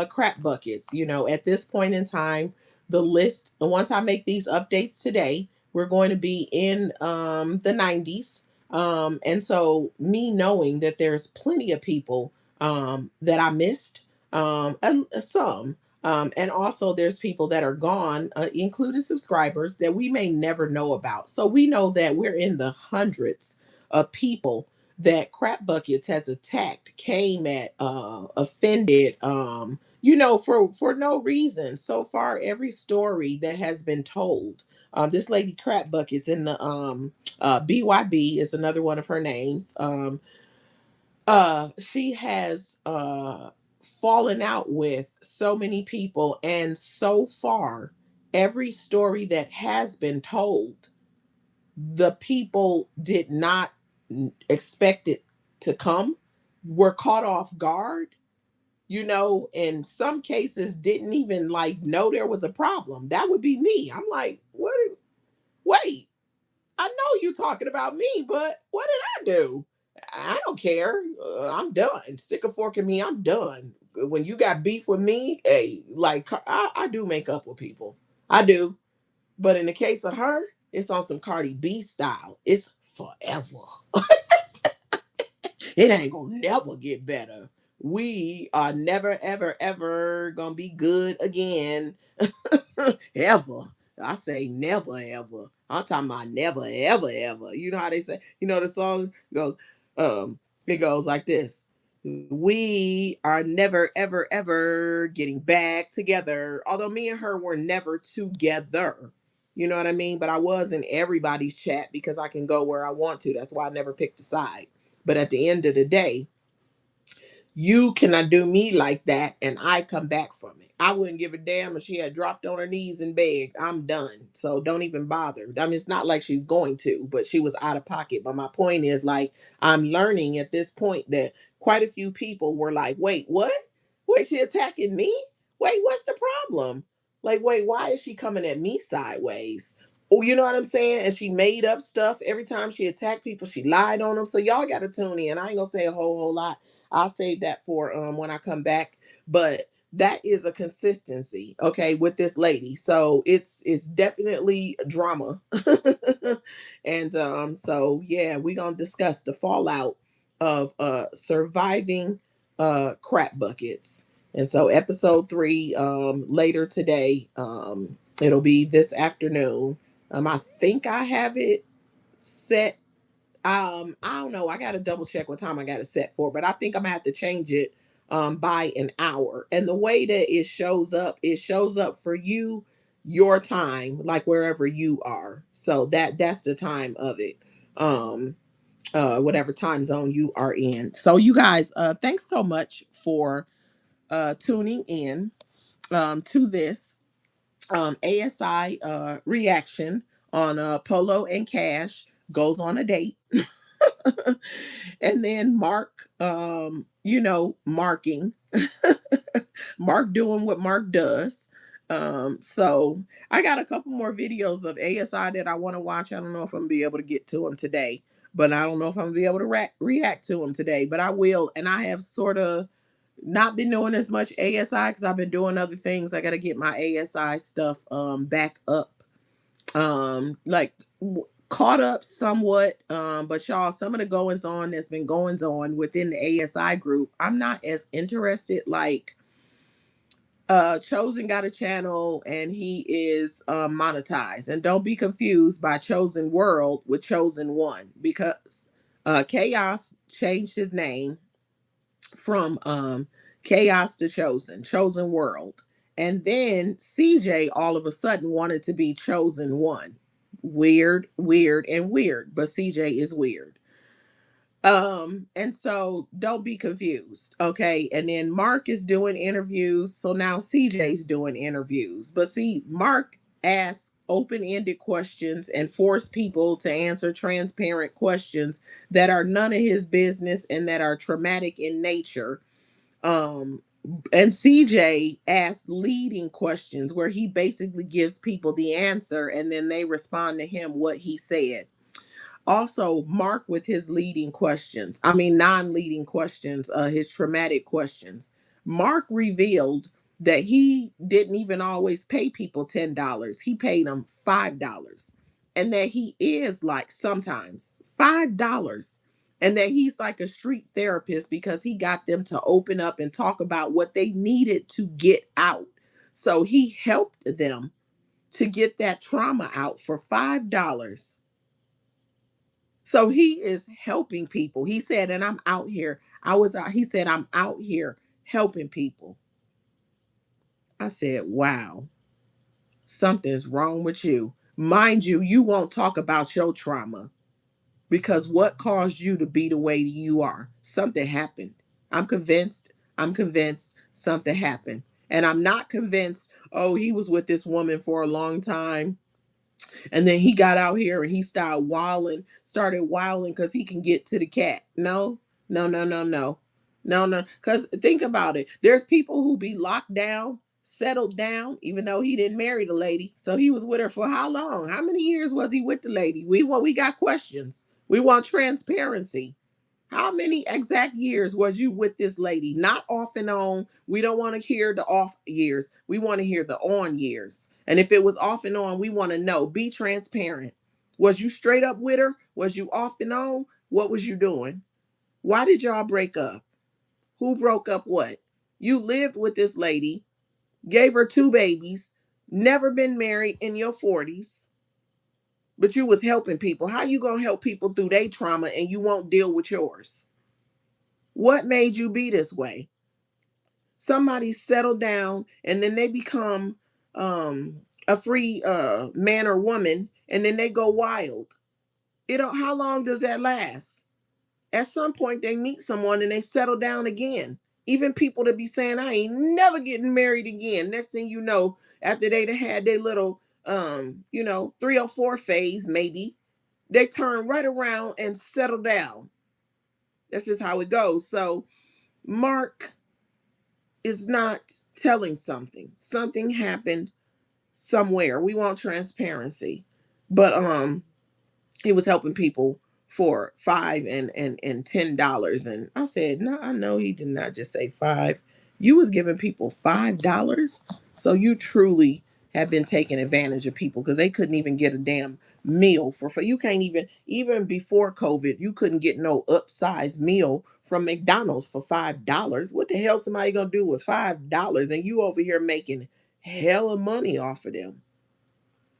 crap buckets. At this point in time, the list, once I make these updates today, we're going to be in the 90s. And so me knowing that there's plenty of people that I missed, some, and also there's people that are gone, including subscribers that we may never know about. So we know that we're in the hundreds of people that crap buckets has attacked, came at, offended, for no reason. So far, every story that has been told, this lady crap buckets in the BYB is another one of her names. She has fallen out with so many people, and so far every story that has been told, the people did not expect it to come, were caught off guard, in some cases didn't even like know there was a problem. That would be me. I'm like, what? Wait, I know you talking about me, but what did I do? I don't care. I'm done. Stick a fork in me. I'm done. When you got beef with me, hey, like I do make up with people. I do. But in the case of her, it's on some Cardi B style. It's forever. It ain't gonna never get better. We are never, ever, ever gonna be good again. Ever. I say never ever. I'm talking about never ever ever. You know how they say, the song goes, it goes like this. We are never, ever, ever getting back together. Although me and her were never together. You know what I mean? But I was in everybody's chat because I can go where I want to. That's why I never picked a side. But at the end of the day, you cannot do me like that and I come back from it. I wouldn't give a damn if she had dropped on her knees and begged. I'm done. So don't even bother. I mean, it's not like she's going to, but she was out of pocket. But my point is, like, I'm learning at this point that quite a few people were like, wait, what? Wait, she attacking me? Wait, what's the problem? Like, wait, why is she coming at me sideways? Oh, you know what I'm saying? And she made up stuff. Every time she attacked people, she lied on them. So y'all got to tune in. I ain't gonna say a whole lot. I'll save that for when I come back. But that is a consistency, okay, with this lady. So it's definitely drama. And so yeah, we're gonna discuss the fallout of surviving crap buckets. And so episode 3 later today. It'll be this afternoon. I think I have it set. I don't know. I gotta double check what time I got it set for, but I think I'm gonna have to change it by an hour. And the way that it shows up for you, your time, like wherever you are. So that's the time of it. Um Whatever time zone you are in. So you guys, thanks so much for tuning in to this ASI reaction on Polo and Kash goes on a date. And then Marc, marking. Marc doing what Marc does. So I got a couple more videos of ASI that I want to watch. I don't know if I'm gonna be able to get to them today, but I don't know if I'm gonna be able to react to them today, but I will. And I have sort of not been doing as much ASI because I've been doing other things. I got to get my ASI stuff back up, like caught up somewhat. But y'all, some of the goings on that's been goings on within the ASI group, I'm not as interested. Like Chosen got a channel and he is monetized, and don't be confused by Chosen World with Chosen One, because Chaos changed his name from Chaos to Chosen World. And then CJ all of a sudden wanted to be Chosen One. Weird, weird, and weird. But CJ is weird. And so don't be confused, okay? And then Marc is doing interviews, so now CJ's doing interviews. But see, Marc asks open-ended questions and force people to answer transparent questions that are none of his business and that are traumatic in nature. um and CJ asks leading questions where he basically gives people the answer and then they respond to him what he said. Also, Marc with his leading questions, I mean non-leading questions, his traumatic questions. Marc revealed that he didn't even always pay people $10. He paid them $5. And that he is like sometimes $5. And that he's like a street therapist because he got them to open up and talk about what they needed to get out. So he helped them to get that trauma out for $5. So he is helping people. He said, and I'm out here. He said, I'm out here helping people. I said, wow, something's wrong with you. Mind you, you won't talk about your trauma because what caused you to be the way you are? Something happened. I'm convinced. I'm convinced something happened. And I'm not convinced, oh, he was with this woman for a long time and then he got out here and he started wilding because he can get to the cat. No, no, no, no, no, no, no. Because think about it. There's people who be locked down, settled down, even though he didn't marry the lady. So he was with her for how long? How many years was he with the lady? We got questions. We want transparency. How many exact years was you with this lady? Not off and on. We don't want to hear the off years. We want to hear the on years. And if it was off and on, we want to know. Be transparent. Was you straight up with her? Was you off and on? What was you doing? Why did y'all break up? Who broke up what? You lived with this lady, gave her 2 babies, never been married in your 40s, but you was helping people. How you going to help people through their trauma and you won't deal with yours? What made you be this way? Somebody settle down and then they become a free man or woman and then they go wild. How long does that last? At some point they meet someone and they settle down again. Even people that be saying, I ain't never getting married again. Next thing you know, after they done had their little 3 or 4 phase, maybe, they turn right around and settle down. That's just how it goes. So Mark is not telling something. Something happened somewhere. We want transparency. But he was helping people for $5 and $10. And I said, no, I know he did not just say five. You was giving people $5. So you truly have been taking advantage of people because they couldn't even get a damn meal for you can't even before COVID, you couldn't get no upsized meal from McDonald's for $5. What the hell somebody gonna do with $5? And you over here making hella money off of them.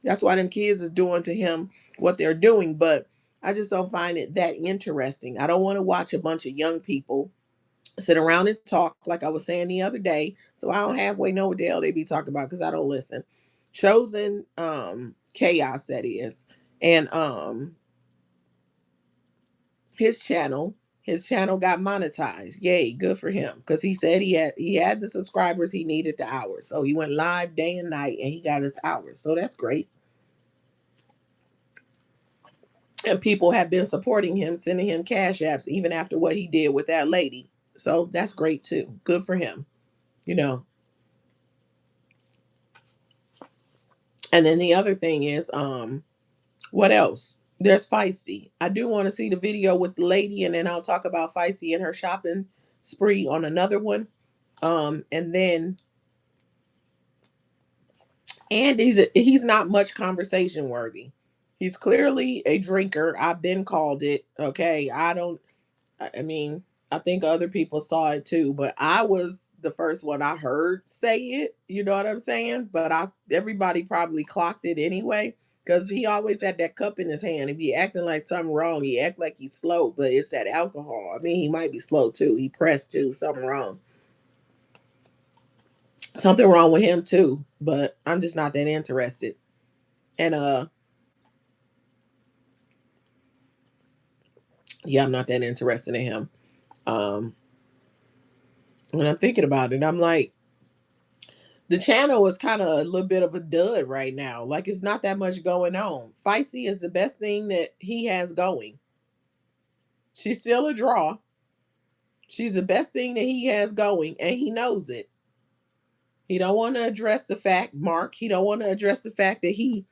That's why them kids is doing to him what they're doing. But I just don't find it that interesting. I don't want to watch a bunch of young people sit around and talk like I was saying the other day. So I don't halfway know what the hell they be talking about because I don't listen. Chosen chaos, that is. And his channel, got monetized. Yay, good for him. Because he said he had the subscribers, he needed the hours. So he went live day and night and he got his hours. So that's great. And people have been supporting him, sending him cash apps, even after what he did with that lady. So that's great too. Good for him, you know. And then the other thing is, what else? There's Feisty. I do want to see the video with the lady, and then I'll talk about Feisty and her shopping spree on another one. And then and he's not much conversation worthy. He's clearly a drinker. I've been called it. Okay. I mean, I think other people saw it too, but I was the first one I heard say it. You know what I'm saying? But everybody probably clocked it anyway because he always had that cup in his hand. If he acting like something wrong, he act like he's slow, but it's that alcohol. I mean, he might be slow too. He pressed too. Something wrong. Something wrong with him too. But I'm just not that interested. And yeah, I'm not that interested in him. Um, when I'm thinking about it, I'm like, the channel is kind of a little bit of a dud right now. Like it's not that much going on. Feisty is the best thing that he has going. She's still a draw. She's the best thing that he has going, and he knows it. He don't want to address the fact, Mark. He don't want to address the fact that he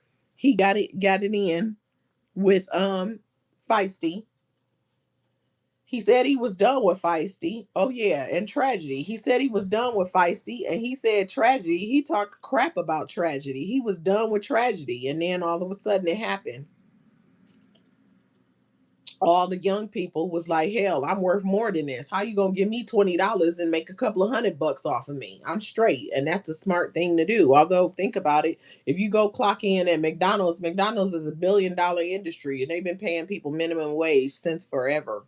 got it in with Feisty. He said he was done with Feisty. Oh yeah, and Tragedy. He said he was done with Feisty, and he said Tragedy. He talked crap about Tragedy. He was done with Tragedy, and then all of a sudden it happened. All the young people was like, "Hell, I'm worth more than this. How you gonna give me $20 and make a couple of $100 off of me? I'm straight." And that's the smart thing to do. Although, think about it: if you go clock in at McDonald's, McDonald's is $1 billion industry, and they've been paying people minimum wage since forever.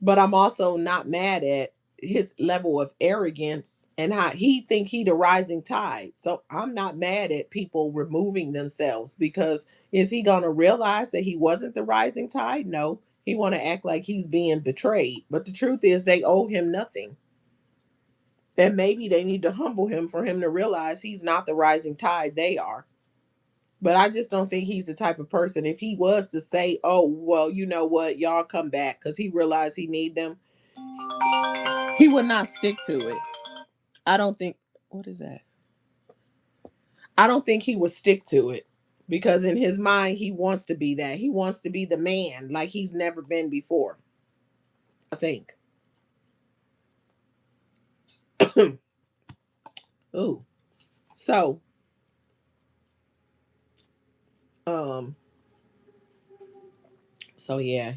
But I'm also not mad at his level of arrogance and how he think he the rising tide. So I'm not mad at people removing themselves because is he going to realize that he wasn't the rising tide? No. He want to act like he's being betrayed. But the truth is they owe him nothing. And maybe they need to humble him for him to realize he's not the rising tide, they are. But I just don't think he's the type of person. If he was to say, "Oh, well, you know what, y'all come back," because he realized he need them, he would not stick to it. I don't think. What is that? I don't think he would stick to it because in his mind he wants to be that. He wants to be the man like he's never been before. I think. Ooh. So, um, yeah,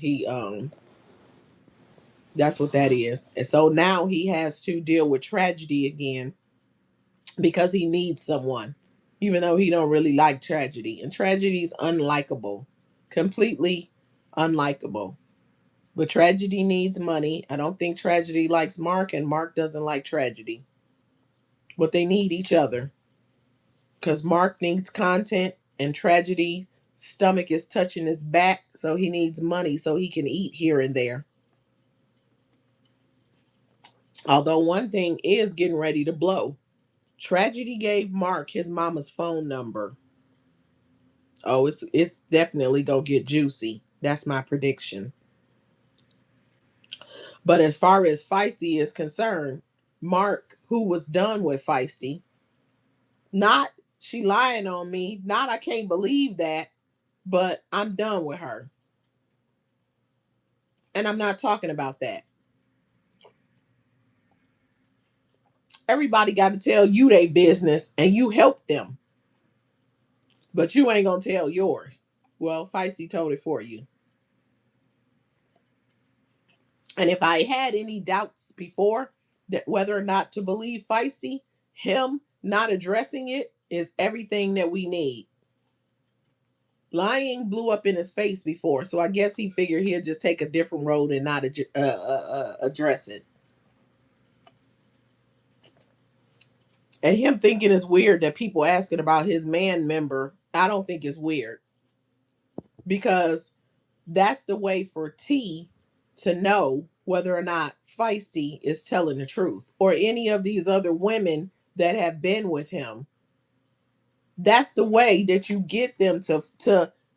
that's what that is. And so now he has to deal with tragedy again because he needs someone, even though he don't really like tragedy. And tragedy's unlikable, completely unlikable. But tragedy needs money. I don't think tragedy likes Marc, and Marc doesn't like tragedy. But they need each other. Because Marc needs content, and tragedy stomach is touching his back, so he needs money so he can eat here and there. Although one thing is getting ready to blow. Tragedy gave Marc his mama's phone number. Oh, it's definitely gonna get juicy. That's my prediction. But as far as Feisty is concerned, Marc, who was done with Feisty, not she lying on me, not I can't believe that, but I'm done with her. And I'm not talking about that. Everybody got to tell you their business and you help them, but you ain't gonna tell yours. Well, Feisty told it for you. And if I had any doubts before that whether or not to believe Feisty, him not addressing it is everything that we need. Lying blew up in his face before, so I guess he figured he'd just take a different road and not address it. And him thinking it's weird that people asking about his man member, I don't think it's weird because that's the way for T to know whether or not Feisty is telling the truth or any of these other women that have been with him. That's the way that you get them to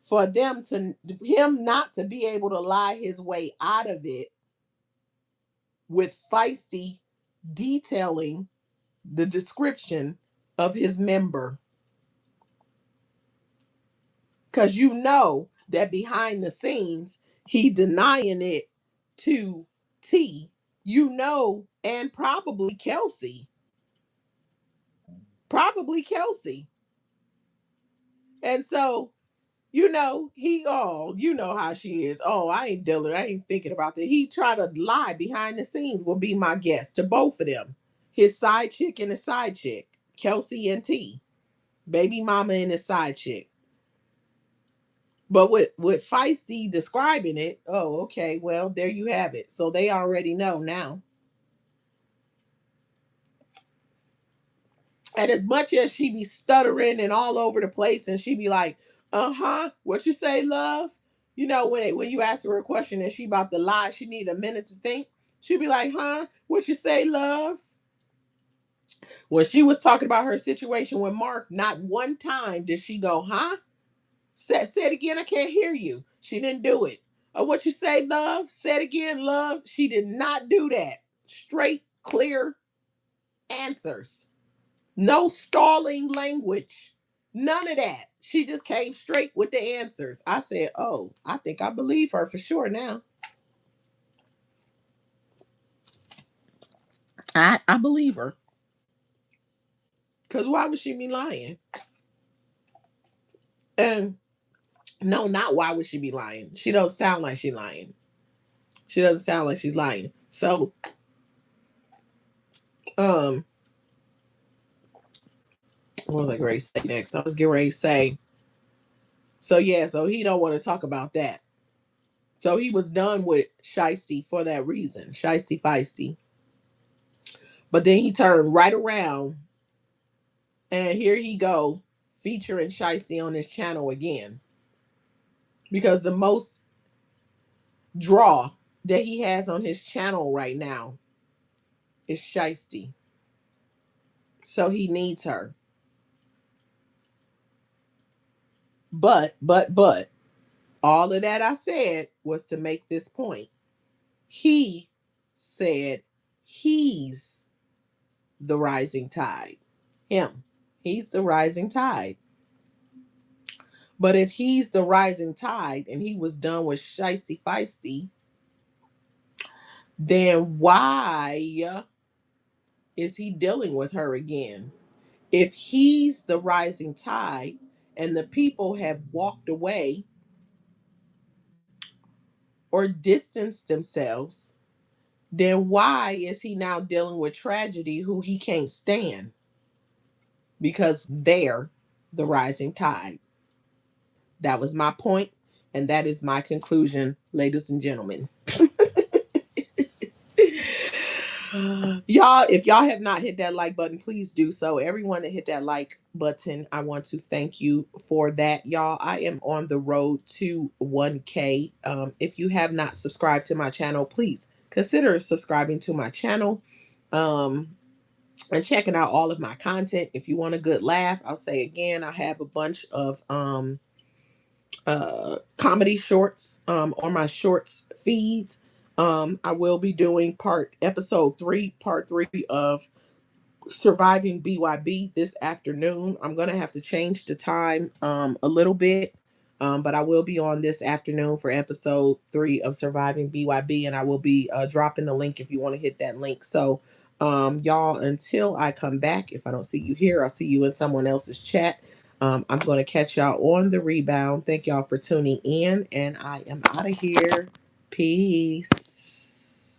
for them to him not to be able to lie his way out of it with Feisty detailing the description of his member. Because you know that behind the scenes, he denying it to T, you know, and probably Kelsey. Probably Kelsey. And so, you know, you know how she is. Oh, I ain't dealing, I ain't thinking about that. He tried to lie behind the scenes, will be my guess to both of them. His side chick and his side chick, Kelsey and T. Baby mama and his side chick. But with Feisty describing it, oh, okay, well, there you have it. So they already know now. And as much as she be stuttering and all over the place, and she be like, what you say, love? You know, when you ask her a question and she about to lie, she need a minute to think. She be like, what you say, love? When she was talking about her situation with Marc, not one time did she go, Say it again. I can't hear you. She didn't do it. What you say, love? Say it again, love. She did not do that. Straight, clear answers. No stalling language. None of that. She just came straight with the answers. I said, oh, I think I believe her for sure now. I believe her. Because why would she be lying? And no, not why would she be lying. She doesn't sound like she's lying. She doesn't sound like she's lying. So, um, what was I going to say next? I was getting ready to say, so yeah, so he don't want to talk about that. So he was done with Shiesty for that reason, Shiesty Feisty. But then he turned right around, and here he go featuring Shiesty on his channel again, because the most draw that he has on his channel right now is Shiesty. So he needs her. But all of that I said was to make this point. He said he's the rising tide. Him. He's the rising tide. But if he's the rising tide and he was done with Shiesty Feisty, then why is he dealing with her again? If he's the rising tide and the people have walked away or distanced themselves, then why is he now dealing with tragedy who he can't stand? Because they're the rising tide. That was my point, and that is my conclusion, ladies and gentlemen. Y'all, if y'all have not hit that like button, please do so. Everyone that hit that like button, I want to thank you for that. Y'all, I am on the road to 1K. If you have not subscribed to my channel, please consider subscribing to my channel. Um, and checking out all of my content. If you want a good laugh, I'll say again, I have a bunch of comedy shorts on my shorts feed. I will be doing episode 3, part 3 of Surviving BYB this afternoon. I'm gonna have to change the time a little bit, but I will be on this afternoon for episode 3 of Surviving BYB, and I will be dropping the link if you want to hit that link. So, y'all, until I come back, if I don't see you here, I'll see you in someone else's chat. I'm going to catch y'all on the rebound. Thank y'all for tuning in, and I am out of here. Peace.